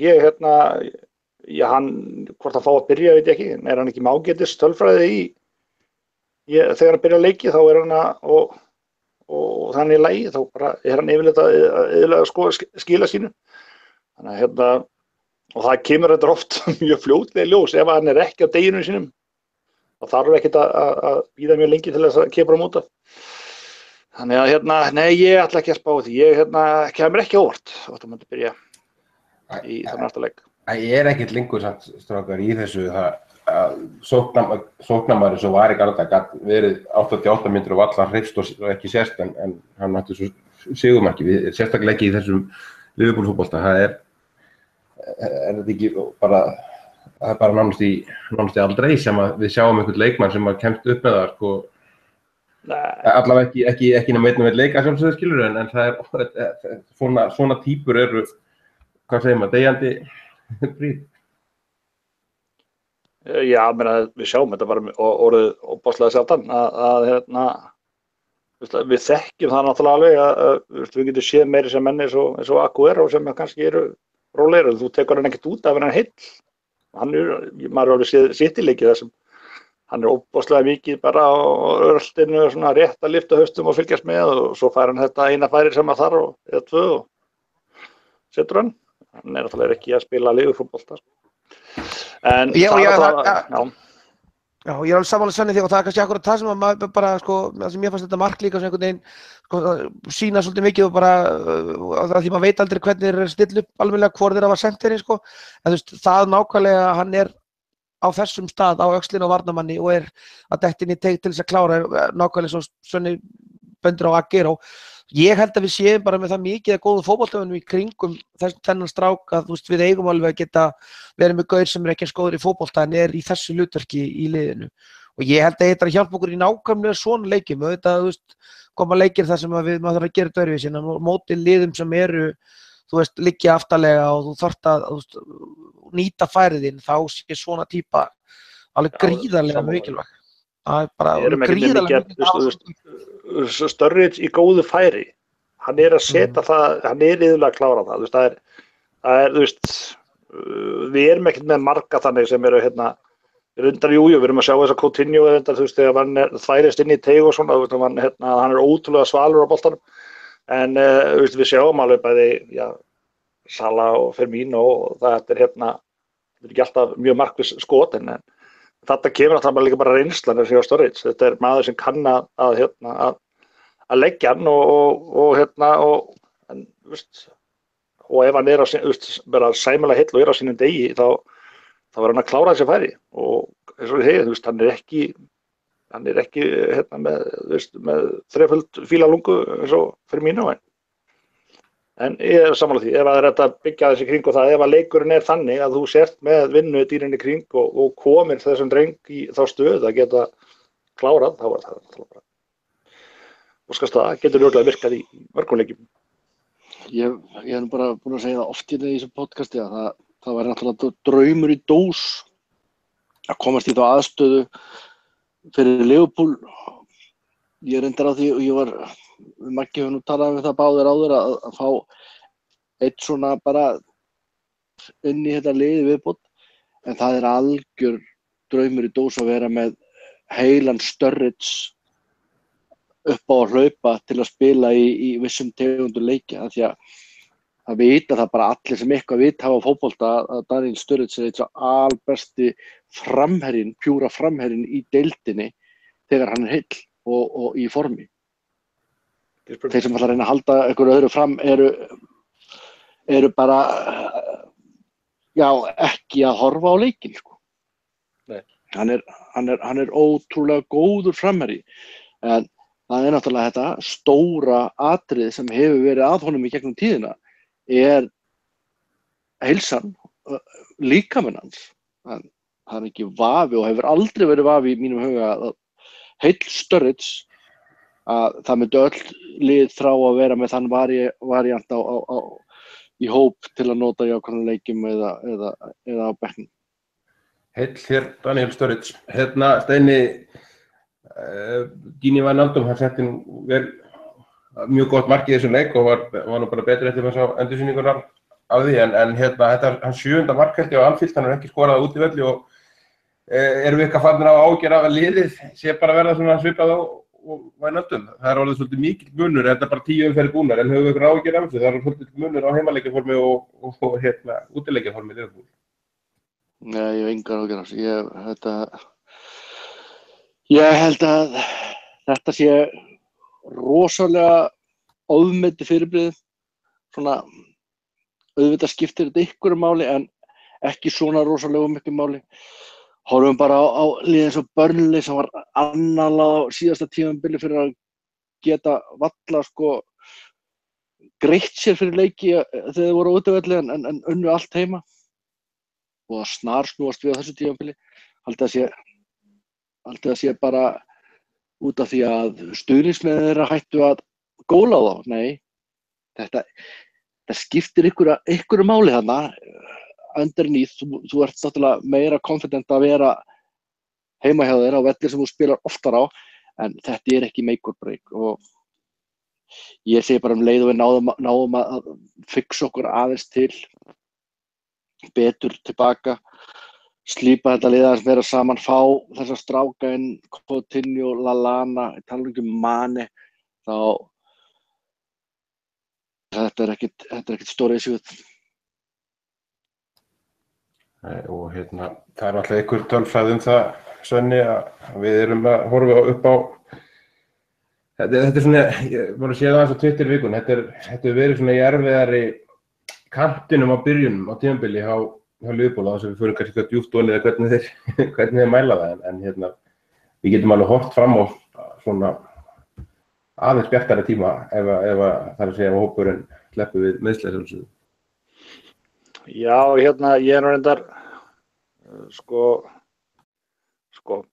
hann, hvort hann fá að byrja veit ég ekki, en hann ekki með ágætis tölfræði þegar hann byrja að leiki þá hann og þannig í lagi, þá bara hann yfirleitt að skila sínu, þannig að og það kemur þetta oft mjög fljótlega í ljós ef hann er ekki á deginum sínum, þá þarf ekkert að bíða mjög lengi til þess að kemur á móta. Þannig að nei, ég ætla ekki að spá því, kemur ekki óvart að það myndi byrja í þann næsta leik. Ég er ekkert lengur samt strákar í þessu að sóknarmaður sem var í Garda gat verið 88 mínútur og allar hreifst og ekki sérst en hann átti svo sigurmarki, sérstaklega ekki í þessum Liverpool-fótbolta, það er þetta ekki bara, það er bara nánast í aldrei sem að við sjáum einhvern leikmann sem að kemst upp með það sko, allavega ekki nema einn og einn leika sjálfsögðu skilur en það er svona típur eru, hvað segir maður, deyjandi brýð. Já, við sjáum þetta bara orðið óbáslega sjaldan við þekkjum það náttúrulega alveg að við getum séð meiri sem menn eins og Aguero sem kannski eru rólegir, þú tekur hann ekkert út af hann heill, maður er alveg séð sitt í leiki þar sem hann er óbáslega mikið bara á örltinu svona rétt að lyfta haustum og fylgjast með og svo fær hann þetta eina færi sem að þarf eða tvö og setur hann er náttúrulega ekki að spila Liverpool-fótbolta. En ég er alveg sammála Svenni því og það er kannski akkurat það sem að maður bara það sem ég fannst þetta mark líka sem einhvern veginn sína svolítið mikið og bara því maður veit aldrei hvernig er still upp alveg hvor þeirra var sendirinn en þú veist það nákvæmlega hann er á þessum stað á öxlinu á varnarmanni og er að detta inn í teig til þess að klára nákvæmlega svo Svenni bendur á Aguero. Ég held að við séum bara með það mikið að góðu fótboltamönnum í kringum þennan strák að við eigum alveg að geta verið með gaur sem ekki eins góður í fótbolta en í þessu hlutverki í liðinu. Og ég held að þetta að hjálpa okkur í nákvæmlega svona leikjum. Auðvitað, koma leikir þar sem maður þarf að gera þetta öðruvísi, en móti liðum sem eru, liggja aftarlega og þú þarft að nýta færiðinn, þá sé svona típa alveg gríðarlega mikilvæg. Það bara gríðarlega mikilvæg. Sturridge í góðu færi, hann að setja það, hann iðulega að klára það. Við erum ekkert með marga þannig sem eru undan við erum að sjá þess að Coutinho þegar hann þværist inn í teig og svona, hann ótrúlega svalur á boltanum, en við sjáum alveg bæði Salah og Firmino og það þetta ekki alltaf mjög markviss skot, en þetta kemur að líka bara reynslan hjá Sturridge. Þetta maður sem kann að leggja hann og ef hann bara sæmilega heill og á sínum degi þá var hann að klára þessi færi og eins og við segja, hann ekki með þreföld fílalungu eins og Firmino, en ég sammála því, ef það hægt að byggja þessi kring og það, ef að leikurinn þannig að þú sért með vinnu dýrin í kring og komir þessum dreng í þá stöð að geta klárað, þá var það bara óskast það getur örugglega virkað í mörgum leikjum. Ég hef bara búin að segja það oft í þessu podcasti að það var náttúrulega draumur í dós að komast í þá aðstöðu fyrir Liverpool. Ég reyndar á því og ég var, Maggi hefur nú talað við það báðir áður að fá eitt svona bara inn í þetta liði viðbót, en það algjör draumur í dós að vera með heilan Sturridge upp á að hlaupa til að spila í vissum tegundum leikja, af því að vita það bara allir sem eitthvað vita hafa fótbolta að Daniel Sturridge eitt svo albesti framherjinn, pjúra framherjinn í deildinni þegar hann heill og í formi. Þeir sem ætla að reyna að halda einhverju öðru fram eru bara ekki að horfa á leikinn, sko. Nei. Hann ótrúlega góður framherji, en það náttúrulega þetta stóra atriði sem hefur verið að honum í gegnum tíðina heilsan, líkaminn hans. Það ekki vafi og hefur aldrei verið vafi í mínum huga að heill Sturridge að það myndi öll lið þrá að vera með þann variant í hóp til að nota í ákveðnum leikjum eða á bekknum. Heill hér, Daniel Sturridge. Steini, Gini Wijnaldum, hann setti nú vel mjög gott mark í þessum leik og var nú bara betri eftir að sjá endursýningunar af því, en þetta hans 7. mark held ég á Anfield, hann ekki skorað út í velli og erum við eitthvað farnir á ágjör af að liðið sé bara verða svona svipað og Wijnaldum. Það orðið svolítið mikill munur, þetta bara 10 umferðir búnar, en höfum við eitthvað ágjör af þessu, það svolítið munur á heimaleikjaformi og útileikjaformi Liverpool. Nei, ég hef engar ágjör af þessu. Ég held að þetta sé rosalega ofmetið fyrirbrigði, svona auðvitað skiptir þetta einhverju máli en ekki svona rosalega miklu máli. Horfum bara á lið eins og Burnley sem var annarlað á síðasta tímabili fyrir að geta valla greitt sér fyrir leiki þegar þeir voru á útivelli en unnu allt heima og að snarsnúast við á þessu tímabili. Haldið að sé bara út af því að stuðningsmenn þeirra hættu að góla á þá. Nei, þetta skiptir einhverju máli þarna. Underneath, þú ert náttúrulega meira confident að vera heima hjá þér á vellir sem þú spilar oftar á, en þetta ekki make or break og ég segi bara leið og við náðum að fixa okkur aðeins til betur tilbaka, slípa þetta lið aðeins meira saman, fá þessa stráka inn, Coutinho, Lallana, tala um Mane, þá þetta ekkert stóra issue. Og það alltaf einhver tölfræði það, Svenni, að við erum að horfa upp á þetta svona, ég var að sé það aðeins á Twitter vikun, þetta verið svona í erfiðari kantinum á byrjunum á tímabili hjá Liverpool, þess að við förum kannski eitthvað djúpt ofan eða hvernig þeir mæla það, en við getum alveg horft fram á svona aðeins bjartari tíma ef það að segja að hópurinn sleppur við meiðsli. Já, hérna, ég reyndar,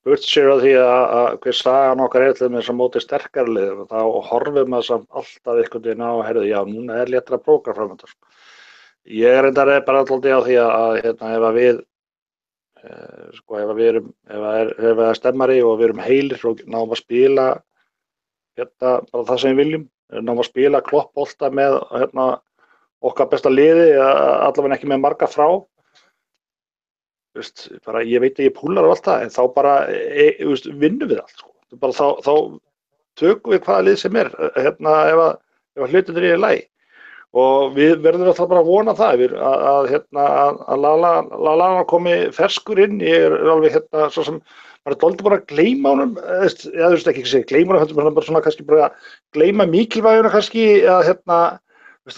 burtsér á því að hver sagan okkar til með þess að móti sterkari lið, þá horfum maður samt alltaf einhvern veginn á að já, núna léttra prógram framöndan. Ég reyndar bara alltaf á því að ef það er stemmari og við erum heilir og náum að spila bara það sem við viljum, náum að spila kloppbolta með okkar besta liði, allavega ekki með marga frá. Ég veit að ég púlar á allt það, en þá bara vinnum við allt. Bara þá tökum við hvaða lið sem ef hlutirnir eru í lagi. Og við verðum alltaf bara að vona það að Lallana komi ferskur inn. Ég alveg svo sem maður dálítið bara að gleyma honum, ekki segja gleyma honum, maður bara svona kannski bara gleyma mikilvæguna kannski, við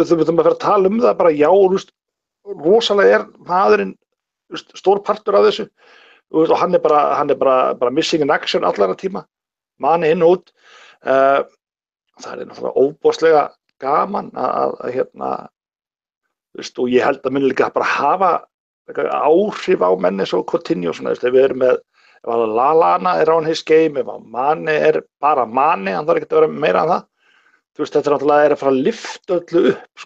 þurfum að fara að tala það bara já, rosalega maðurinn stór partur af þessu og hann er bara missing in action allan tíma, manni inn og út. Það er náttúrulega óbóðslega gaman að og ég held að muni líka bara hafa áhrif á menni svo Coutinho svona, ef við erum með ef Lallana er on his game, ef Mane er bara Mane, hann þarf ekki að vera meira en það. Þetta er náttúrulega að fara að lyfta öllu upp,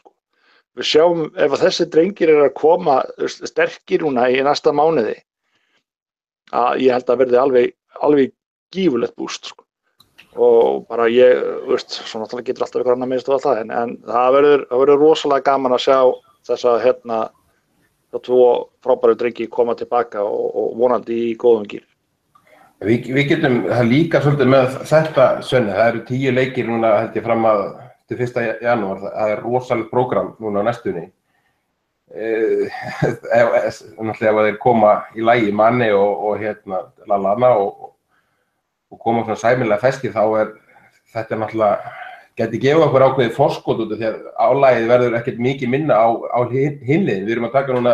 Við sjáum ef þessi drengir að koma sterkir núna í næsta mánuði, að ég held að verði alveg gífurlegt búst, Og bara svo náttúrulega getur alltaf ykkur annað minnst og allt það, en það verður rosalega gaman að sjá þessa tvo frábæru drengi koma tilbaka og vonandi í góðum gír. Við getum það líka svolítið með þetta, Svenni, það eru 10 leikir núna held ég fram að til 1. janúar, það er rosalegt prógram núna á næstunni. Náttúrulega ef þeir koma í lagi Mane og Lallana og koma svona sæmilega feskir, þá þetta náttúrulega geti gefið okkur ákveðið forskot út af því að álagið verður ekkert mikið minna á hinliðin. Við erum að taka núna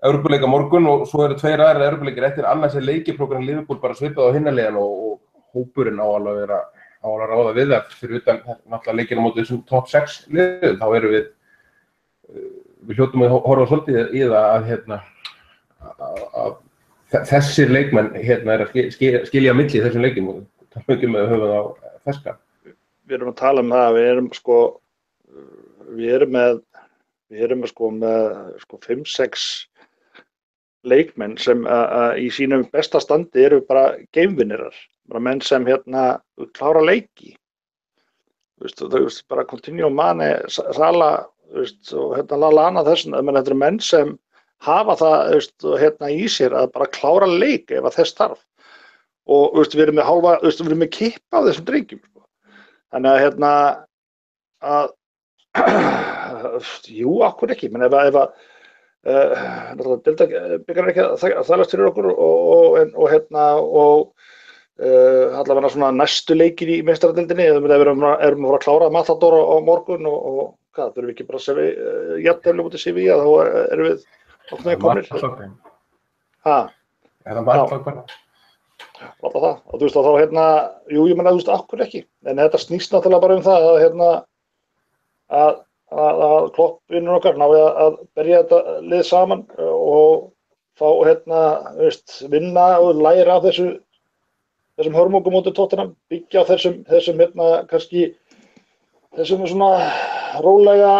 Evrópuleika morgun og svo eru 2 aðrir Evrópuleikir eftir, annars leikiprógram Liverpool bara svipað á hinliðin og hópurinn á alveg að ráða við það fyrir utan náttúrulega leikina á móti þessum top 6 liðum, þá erum við hljótum að horfa svolítið í það að þessir leikmenn er að skilja á milli þessum leikjum og tala ekki með höfuð á feska. Við erum að tala um það, við erum með 5-6 leikmenn sem í sínum besta standi eru bara geimvinnirar, bara menn sem klára leiki. Bara Coutinho, Mane, Salah og Lallana þetta eru menn sem hafa það í sér að bara klára leik ef að þess þarf. Og við erum með kippa á þessum drengjum. Þannig að jú, akkur ekki, menn ef Deildabikarinn ekki að þælast fyrir okkur og allavega svona næstu leikir í meistaradeildinni, ef við erum að fara að klára Matador á morgun og hvað, þurfum við ekki bara að jafntefli mútið Sevilla, þá erum við okkur komnir. Er það margflag bara? Alltaf það, og þá jú, ég menna, akkur ekki, en þetta snýst náttúrulega bara um það að Klopp vinnur okkar nái að berja þetta lið saman og fá vinna og læra af þessum hörmungum móti Tottenham, byggja á þessum kannski þessum svona rólega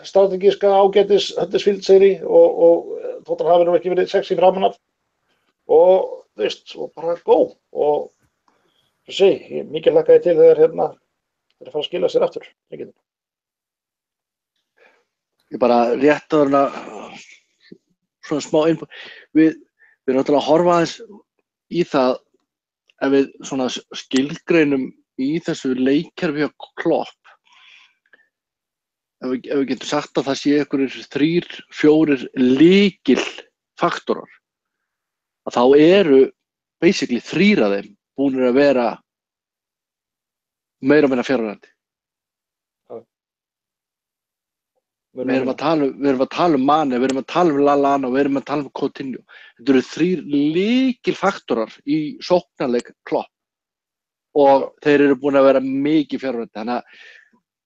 strategíska ágætis Huddersfield sigri og Tottenham hafi nú ekki verið sexy framan af og bara góð og ég mikið hlakkaði til þegar þeir fara að skila sér aftur. Ég bara rétt að svona smá innbúið. Við erum náttúrulega að horfa aðeins í það ef við svona skilgreinum í þessu leikkerfi hjá Klopp. Ef við getum sagt að það sé einhverjir 3-4 lykilfaktorar, að þá eru basically 3 af þeim búnir að vera meira og meira fjarverandi. Við erum að tala um Mane, við erum að tala um Lallana og við erum að tala um Coutinho. Þetta eru 3 lykilfaktorar í sóknarleik Klopp. og þeir eru búin að vera mikið fjárverandi. Þannig að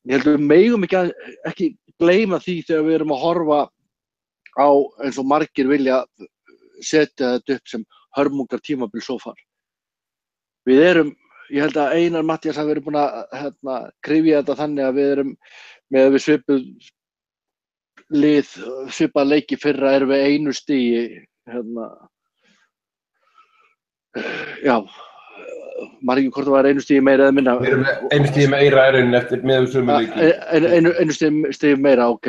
ég held að við megum ekki gleyma því þegar við erum að horfa á eins og margir vilja setja þetta upp sem hörmungar tímabil so far. Við erum, ég held að Einar Matthías hafi verið búin að kryfja þetta þannig að við erum með við svipað leiki fyrra erum við 1 stigi já, maður ekki hvort það var 1 stigi meira eða minna. Við erum með 1 stigi meira eftir með sömu leiki. 1 stigi meira, ok.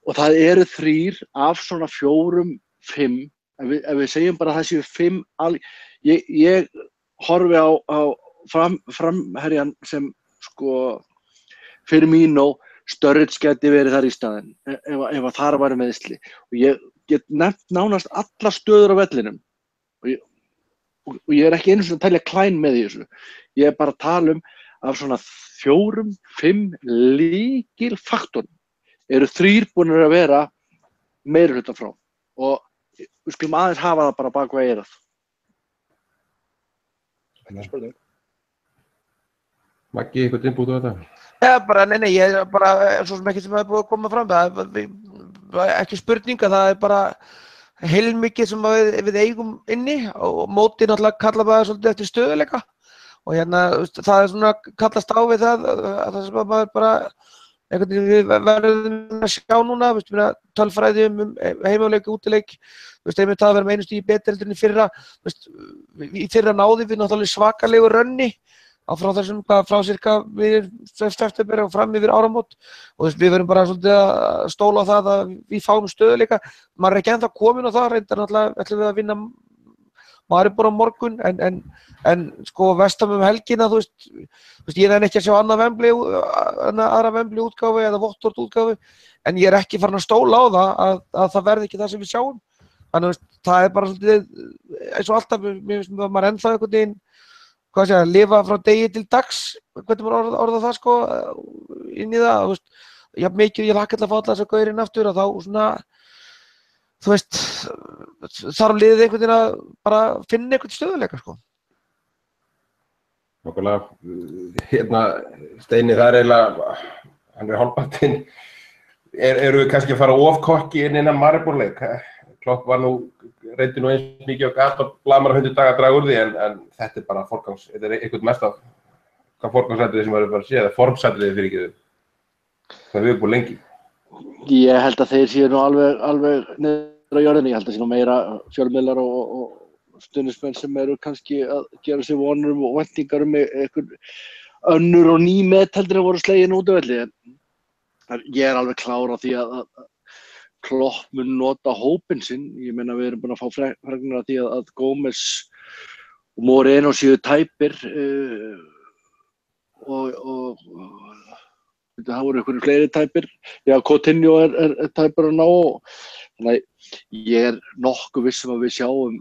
Og það eru 3 af svona 4, 5, ef við segjum bara að það séu 5, ég horfi á framherjan sem sko Firmino, Sturridge gæti verið þar í staðinn ef að þar væri meiðsli. Og ég get nefnt nánast alla stöður á vellinum og ég ekki einu sinni að telja Klein með í þessu. Ég bara að tala af svona 4, 5 lykilfaktorum eru 3 búin að vera meirihluta frá og við skulum aðeins hafa það bara bak við eyrað. Spurning. Maggi, eitthvað innbútt á þetta? Já, bara, nei, ég er bara, svo sem ekki sem það er búið að koma fram, það er ekki spurning að það er bara heilmikið sem við eigum inni og mótið náttúrulega kalla það svolítið eftir stöðuleika og það er svona kallast á við það sem maður bara einhvern veginn við verðum að sjá núna, tölfræði heimaleik, útileik, einmitt það að vera með 1 stigi betur heldur en í fyrra, í fyrra náði við náttúrulega svakalegu rönni frá þessum, frá cirka við september og fram yfir áramót og við verðum bara svolítið að stóla á það að við fáum stöðuleika. Maður er ekki ennþá komin á það, reyndar náttúrulega ætlum við að vinna Maribor á morgun en sko Vestam helgina, þú veist, ég er ekki að sjá aðra Wembley útgáfu eða Watford útgáfu en ég er ekki farin að stóla á það að það verði ekki það sem við sjáum. Þannig að það er bara svolítið eins og alltaf, mér finnst maður ennþá einhvern veginn að lifa frá degi til dags, hvernig maður orða það sko inn í það, þú veist, jafn mikið ég hlakka til að fá alla þessa gaurinn aftur og þá svona, þú veist, þarf liðið einhvern veginn að bara finna einhvern stöðuleika sko. Nákvæmlega, Steini, það er eiginlega, hann er hálfpartinn, eru við kannski að fara of kokki innan Mariborleik? Klopp var reyndi nú eins mikið á gat og blamar 100 daga að draga úr því en þetta er bara þetta er eitthvað mest af hvað forgangsatriði sem verður bara að sé, eða formsatriði fyrir ekki það við erum búin lengi. Ég held að þeir séu nú alveg niður á jörðinni, ég held að sé nú meira fjölmiðlar og stuðningsmenn sem eru kannski að gera sér vonir og væntingar einhver önnur og ný heldur en voru slegin út af velli. Ég er alveg klár á því að Klopp mun nota hópinn sinn. Ég meina við erum búin að fá fregnir af því að Gómez og Moreno séu tæpir og það voru einhverjir fleiri tæpir. Já, Coutinho er tæpur að ná. Þannig að ég er nokkuð viss að við sjáum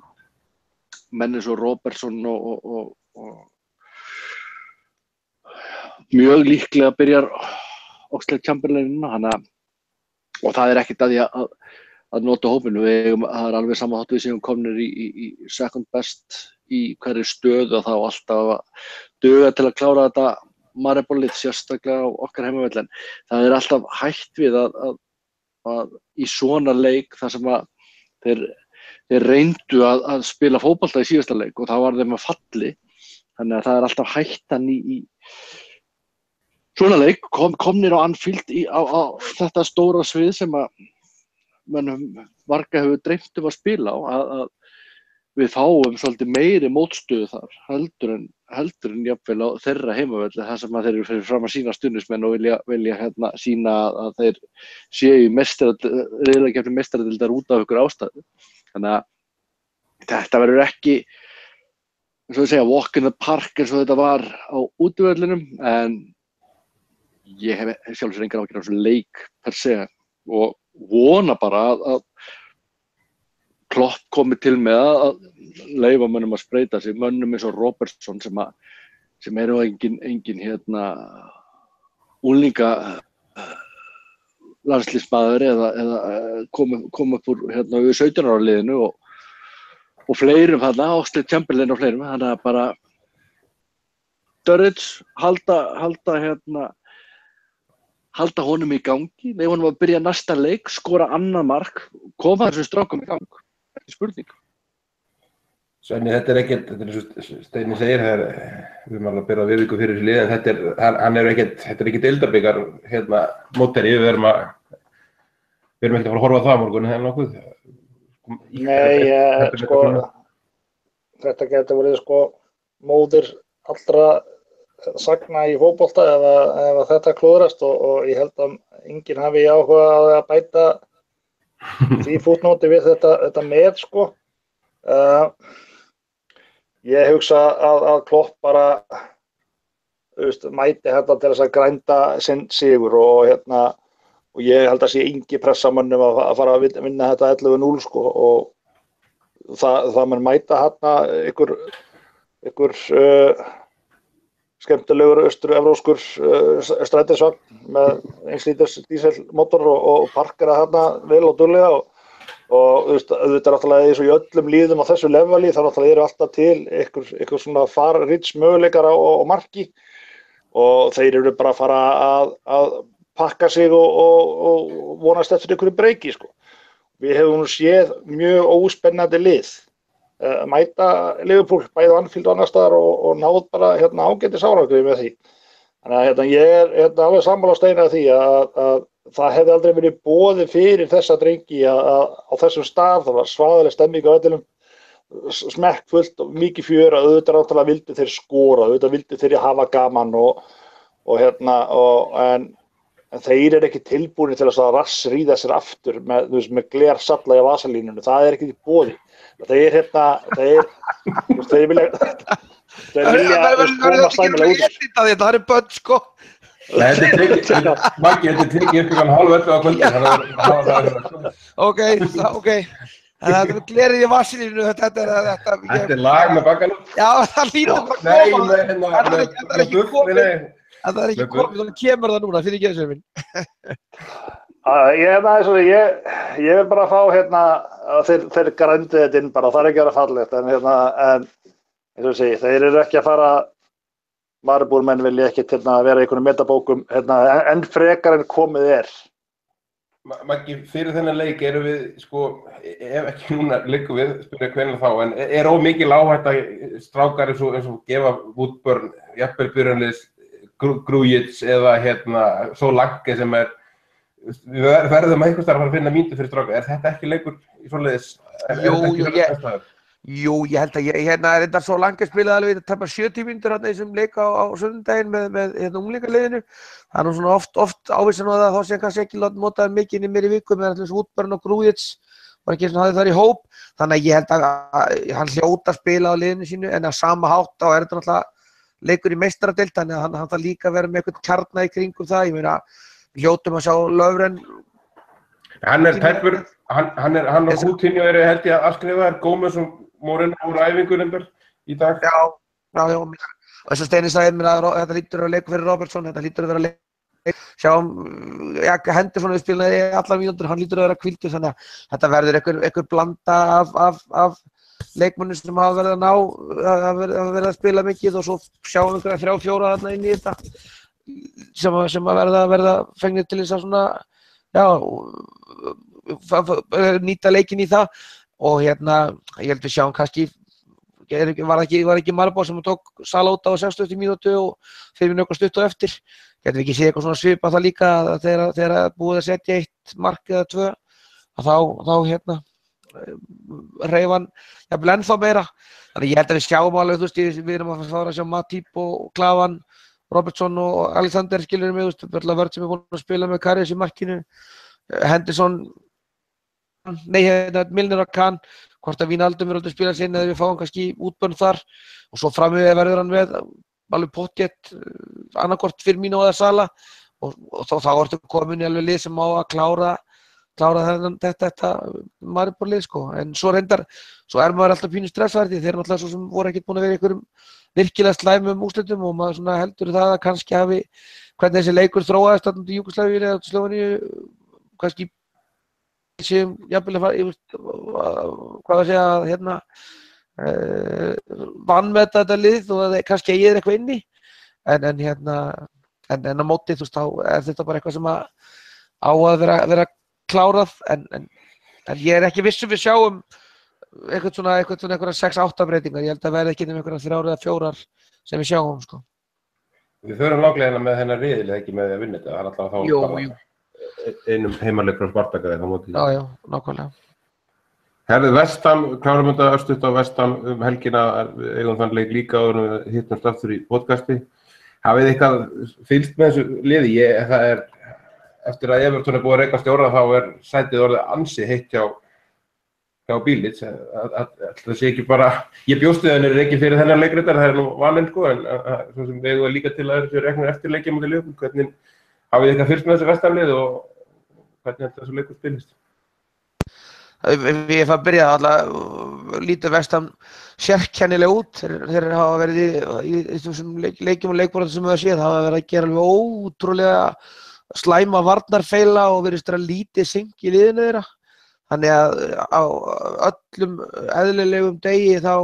menn eins og Robertson og mjög líklega byrjar Oxlade-Chamberlain og það er ekkert að því að nota hópinu. Það er alveg sama hátt við séum komnir í second best í hverri stöðu og þá alltaf að duga til að klára þetta Mariborlið sérstaklega á okkar heimavelli. Það er alltaf hætt við að í svona leik þar sem að þeir reyndu að spila fótbolta í síðasta leik og það var þeim að falli. Þannig að það er alltaf hættan í svona leik komnir á Anfield á þetta stóra svið sem að mönnum marga hefur dreymt að spila á, að við fáum svolítið meiri mótstöðu þar heldur en jafnvel á þeirra heimavelli þar sem að þeir eru fyrir fram að sína stuðningsmenn og vilja sína að þeir séu í riðlakeppni meistaradeildar út af ykkur ástæðu. Þannig að þetta verður ekki, eins og við segja, walk in the park eins og þetta var á útivellinum en ég hef sjálfsög engar áhyggjur af þessu leik per se og vona bara að Klopp komi til með að leyfa mönnum að spreyta sig, mönnum eins og Robertson sem eru engin unglinga landslífsmaður eða kom upp úr við 17 ára liðinu og fleirum Oxlade-Chamberlain og fleirum, þannig að bara Sturridge, halda honum í gangi, leið honum að byrja næsta leik, skora annað mark, koma þessum strákum í gang, ekki spurning. Svenni, þetta er ekkert, þetta er eins og Steini segir, við erum alveg að byrja viðvíku fyrir þessi lið, en þetta er ekki deildabikar móteri, við erum ekkert að fara að horfa á það á morgun, eða nokkuð. Nei, þetta getur verið móðir allra sagna í fótbolta ef þetta klúðrast og ég held að enginn hafi áhuga að bæta því fútnóti við þetta með Ég hugsa að Klopp bara mæti þetta til þess að grænda sinn sigur og ég held að sé engi pressamönnum að fara að vinna þetta 11-0 og það mun mæta ykkur skemmtilegur austur-evróskur strætisvagn með 1 líters díselmotor og parkera vel og duglega og auðvitað náttúrulega eins og í öllum líðum á þessu leveli þá náttúrulega eru alltaf til ykkur svona far-rich möguleikar á marki og þeir eru bara að fara að pakka sig og vonast eftir ykkur breyki Við hefum séð mjög óspennandi lið mæta Liverpool bæði á Anfield og annars staðar og náð bara ágætis árangri með því. Þannig að ég er alveg sammála Steini að því að það hefði aldrei verið boðið fyrir þessa drengi á þessum stað, það var svaðaleg stemming á vellinum, smekkfullt og mikið fjör að auðvitað náttúrulega vildu þeir skora, auðvitað vildu þeir hafa gaman en þeir eru ekki tilbúinir til að rassríða sér aftur með glersalla í vasalínunum, það er ekki í boði. Þeir vilja koma stæmilega út. Það er börn Maggi, þetta er tekið klukkan 10:30 á kvöldin. Ok. En það er glerið í vasilínu, þetta er lag með bakkanum. Já, það lítur bara að koma. Það er ekki komið, þannig kemur það núna, fyrir ekki minn. Ég vil bara fá að þeir grændu þetta inn bara, það er ekki að vera fallegt, en eins og segi, þeir eru ekki að fara, Maribor-menn vilja ekki vera í einhvern metabókum enn frekar en komið er. Maggi, fyrir þennan leik erum við, ef ekki núna liggur við, spyrja hvenær þá, en er ómikil áhætta strákar eins og gefa Woodburn, jafnvel byrjanliðs, Grujic eða Solanke sem við verðum einhvers staðar að fara að finna mínútur fyrir strákar. Er þetta ekki leikur í svoleiðis? Jú, ég held að þetta Solanke spilaði alveg tæpa 70 mínútur í þessum leik á sunnudaginn með unglingaliðinu. Það er nú svona oft ávísun á það þá sem kannski ekki notaði mikið inn í meiri viku með allir Woodburn og Grujic var ekki hafði þar í hóp. Þannig að ég held að hann hljóta að spila á liðinu sínu en að sama hátt þá er þetta náttúrulega leikur í meistaradeild þannig að hann þarf líka að vera með eitthvað kjarna í kringum það. Ég meina, við hljótum að sjá Löfren. Hann er tæpur, hann og Coutinho eru held ég að afskrifa, Gómez og Moreno úr æfingur í dag. Já. Og þess að Steini sagði mér að þetta lítur að vera leikur fyrir Robertson, þetta lítur að vera leikur. Sjáum, Henderson við spilaði allar mínútur, hann lítur að vera hvíldur, þannig að þetta verður einhver blanda af leikmönnum sem hafa verið að ná, að verið að spila mikið og svo sjáum við einhverja 3-4 þarna inn í þetta sem að verða fengnir til þess að svona, nýta leikinn í það og ég held við sjáum kannski, var ekki Maribor sem tók Sala út á 60 mínútu og fyrir við nokkuð stutt á eftir. Getum við ekki séð eitthvað svona svipað það líka þegar búið að setja 1 mark eða 2 þá reif hann jafnvel ennþá meira. Þannig ég held að við sjáum alveg, við erum að fara að sjá Matip og Klavan, Robertson og Alexander skilur mig, vörð sem er búin að spila með Karius í markinu, Henderson, Milner og Kahn, hvort að Wijnaldum verður að spila sinn eða við fáum kannski Woodburn þar og svo framöðu verður hann með alveg pottþétt annarkvort Firmino eða Sala og þá ertu komin í alveg lið sem á að klára þetta Maribor-lið en svo er maður alltaf pínu stressaður því þeir náttúrulega svo sem voru ekkert búin að vera í einhverjum virkilega slæmum úrslitum og maður svona heldur það að kannski hafi hvernig þessi leikur þróaðist þarna út í Júgóslavíu eða út í Slóveníu kannski séum jafnvel að fara hvað að segja vanmeta þetta lið og kannski eigið eitthvað inni en á móti, þú veist, þá þetta bara eitthvað sem á að vera klárað, en ég ekki viss við sjáum einhverja 6-8 breytingar, ég held að verði ekki nema einhverja 3 eða 4 sem við sjáum, sko. Við förum langlega með hennar riðil, ekki með því að vinna þetta, það alltaf þá Jú. Einum heimaleikur á Spartak eða móti. Já, nákvæmlega. Herðu, West Ham, klárum þetta örstutt á West Ham helgina, eigum þann leik líka og hittumst aftur í podcasti. Hafið þið eitthvað fylgst með þessu liði? Það eftir að Everton búið að reka stjóra, þá sætið orðið ansi heitt hjá Bílits. Það sé ekki bara, ég bjóst við henni ekki fyrir þennan leikritar, það nú valinn, sko, en svo sem við eigum líka til að þessu reknir eftir leikja mútið Liverpool. Hvernig hafið þið eitthvað fylgst með þessu West Ham liði og hvernig heldur þessu leikur spilist? Ég að byrja alltaf lítið West Ham sérkennilega út. Þeir hafa verið í þessum leikjum og leikborðum sem við hafa séð, hafa verið að gera alveg ótrúlega slæma varnarfeila og verið lítið synk í liðinu þeirra. Þannig að á öllum eðlilegum degi þá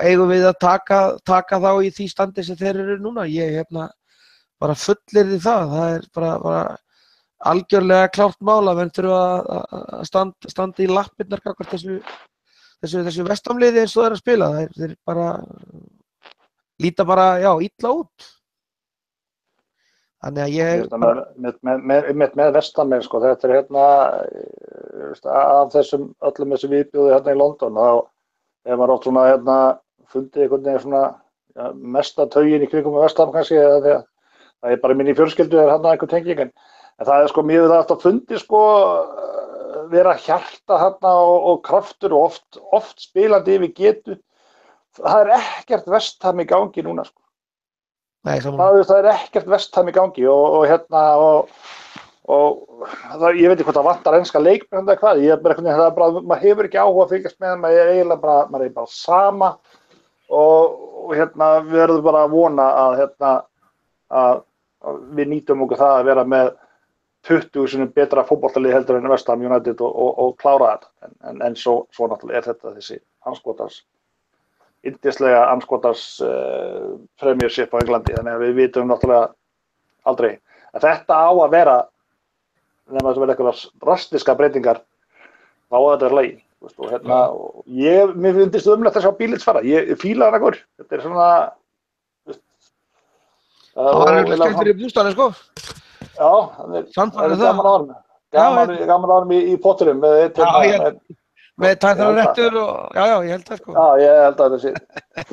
eigum við að taka þá í því standi sem þeir eru núna. Ég bara fullyrði það. Það bara algjörlega klárt mál að menn þurfa að standa í lappirnar gagnvart þessu West Ham liði eins og þeir að spila. Þeir bara líta illa út. Þannig að ég með West Ham, sko, þetta af öllum þessum viðbjóði í London, þá hefur maður oft fundið einhvern veginn svona mesta taugin í kringum með West Ham kannski, það bara minni fjölskyldu einhver tenging, en það sko mjög það alltaf fundið sko vera hjarta og kraftur og oft spilandi yfir getu. Það ekkert West Ham í gangi núna, sko. Nei, það ekkert West Ham í gangi og ég veit ekki hvort það vantar enska leikmenn eða hvað, maður hefur ekki áhuga að fylgjast með, maður bara sama og við verðum bara að vona að við nýtum okkur það að vera með 20 sinni betra fótboltalið heldur en West Ham United og klára þetta, en svo náttúrulega þetta þessi anskotans yndislega anskotans Premiership á Englandi, þannig að við vitum náttúrulega aldrei. En þetta á að vera, nema þess að vera eitthvað drastiska breytingar, þá á þetta lagi. Og mér finnst umlegt að sjá Bílits fara. Ég fíla hann ekkur. Þetta svona... Það var skemmtir í bústæðinu, sko. Já, það gaman á hann. Gaman á hann í potturum. Með tæknaréttur og ég held það, sko. Já, ég held að þetta sé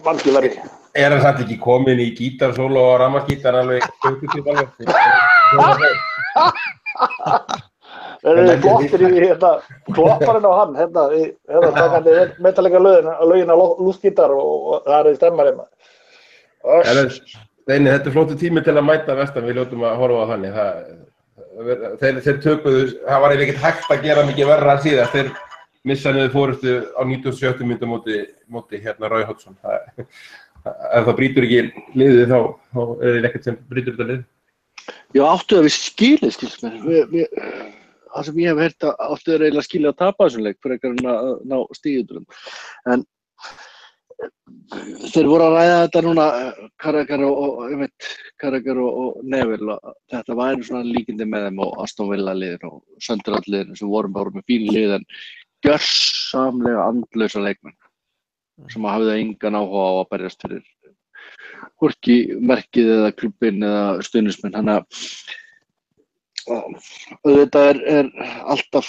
vanskil verið. Það samt ekki komin í gítarsólo og rammargítar alveg alveg? Flottir í klopparinn á hann, takandi metalega lögin á lúftgítar og það stemmar hérna. Steini, þetta flottur tími til að mæta West Ham, við ljótum að horfa á þannig. Þeir töpuðu, það var ekkert hægt að gera mikið verra að síðast. Þeir missa niður fórustu á 97 mínútu móti Roy Hodgson. Ef það brýtur ekki liðið þá það ekkert sem brýtur þetta lið. Já, áttu að við skilið, skilst mér. Það sem ég hef heyrt að áttu þeir eiginlega skilið að tapa þessum leik frekar en að ná stíðutunum. En þeir voru að ræða þetta núna, Carragher og Neville, og þetta væri svona líkindi með þeim og Aston Villa liðin og Sunderland liðin sem voru með fín lið en gjörsamlega andlausa leikmenn sem hafði engan áhuga á að berjast fyrir hvorki merkið eða klubbinn eða stuðningsmenn. Þannig að auðvitað er alltaf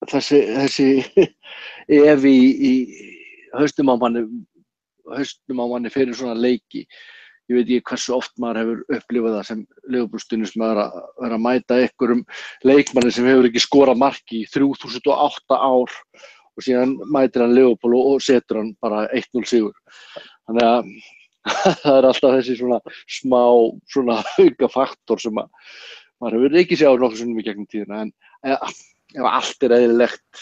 þessi efi í hausnum á manni fyrir svona leiki. Ég veit ekki hversu oft maður hefur upplifað það sem Liverpool-stuðningsmaður að vera að mæta einhverjum leikmanni sem hefur ekki skorað mark í 3008 ár og síðan mætir hann Liverpool og setur hann bara 1-0 sigur. Þannig að það alltaf þessi svona smá auka faktor sem maður hefur ekki séð á nokkuð sinnum í gegnum tíðina. En ef allt eðlilegt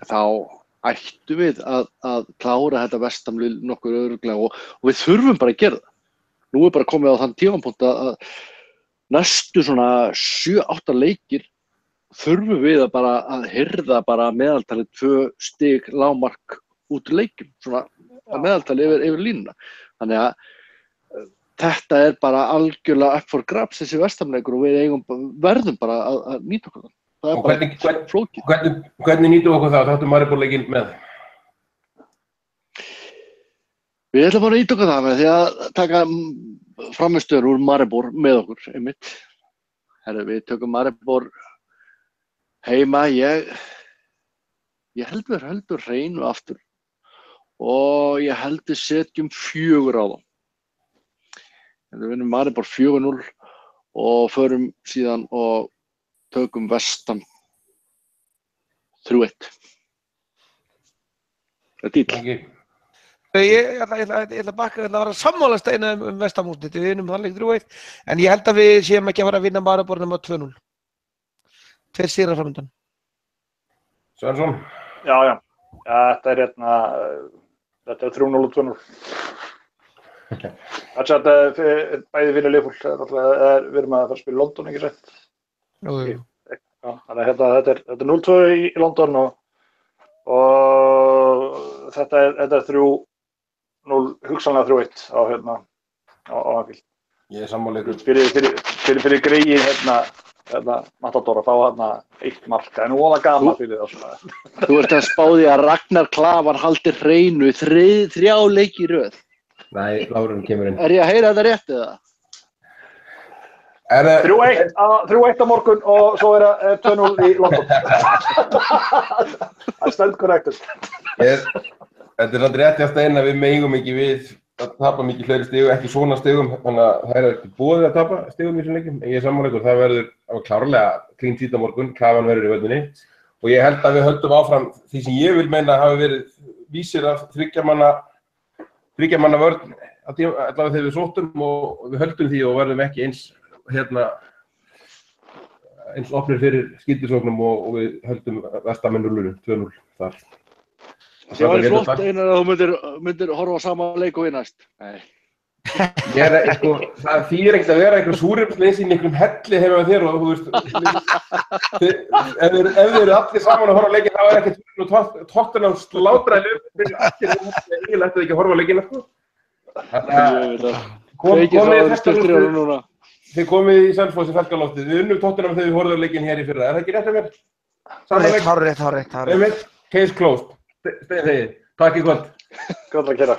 þá ættum við að klára þetta West Ham lið nokkuð örugglega og við þurfum bara að gera það. Nú bara komið á þann tímapunkt að næstu svona 7-8 leikir þurfum við að hirða bara meðaltalið 2 stig lágmark út leikjum, svona að meðaltali yfir línuna. Þannig að þetta bara algjörlega up for grabs þessi Vestamleikur og við verðum bara að nýta okkur það. Það bara flókið. Hvernig nýtum okkur það? Þáttu Maribor-leikinn með? Við ætlum bara að nýta okkur það með því að taka framistöður úr Maribor með okkur, einmitt. Herru, við tökum Maribor heima, ég held við höldum hreinu aftur og ég held við setjum 4 á þá. Við vinnum Maribor 4-0 og förum síðan og tökum Vestam 3-1. Það dýll. Okay. Ég ætla að bakka þetta að vera sammála steina Vestamúrslit, við vinnum þannig 3-1, en ég held að við séum ekki að fara að vinna Maribor nema 2-0. 2 sigrar framundan. Svensson? Já, þetta er 3-0 og 2-0. Þetta er bæði vinna Liverpool, við erum að fara að spila í London, ekki sett? Jú. Þannig að þetta er 0-2 í London og þetta er 3-0, hugsanlega 3-1 á Anfield. Ég er sammáleikur. Fyrir greið Matador að fá 1 mark, það er nú voða gaman fyrir það. Þú ert að spá því að Ragnar Klavan haldi hreinu 3 leiki í röð. Nei, Lárun kemur inn. Er ég að heyra þetta rétt eða? 3-1 á morgun og svo er það 2-0 í London. Það er stand corrected. Þetta er samt rétt að steina, við megum ekki við að tapa mikið fleiri stigum, ekki svona stigum, þannig að það er ekki boðið að tapa stigum í þessum leikjum. En ég er sammáleikur, það verður klárlega clean sheet á morgun, Klavan verður í vörninni og ég held að við höldum áfram því sem ég vil meina hafi verið vísir af þriggja manna vörn, allavega þegar við sóttum og við höldum því og verðum ekki eins opnir fyrir skildisóknum og við höldum Vestamenn 2-0 þar. Það væri flott Einar að þú myndir horfa á sama leik og vinnast. Nei. Það þýðir ekkert að vera einhver súrefnisleys í einhverjum helli heima með þér og þú veist, ef þið eru allir saman að horfa á leikinn, þá er ekkert Tottenham slátræði fyrir allir, ég lætti ekki að horfa á leikinn, sko. Þið komið í Selfoss í Felgaloftið, við unnum Tottenham þegar við horfum á leikinn hér í fyrra, er það ekki rétt að mér? Hárrétt. Case closed. Steinn þegið. Takk í kvöld. Góð að gera.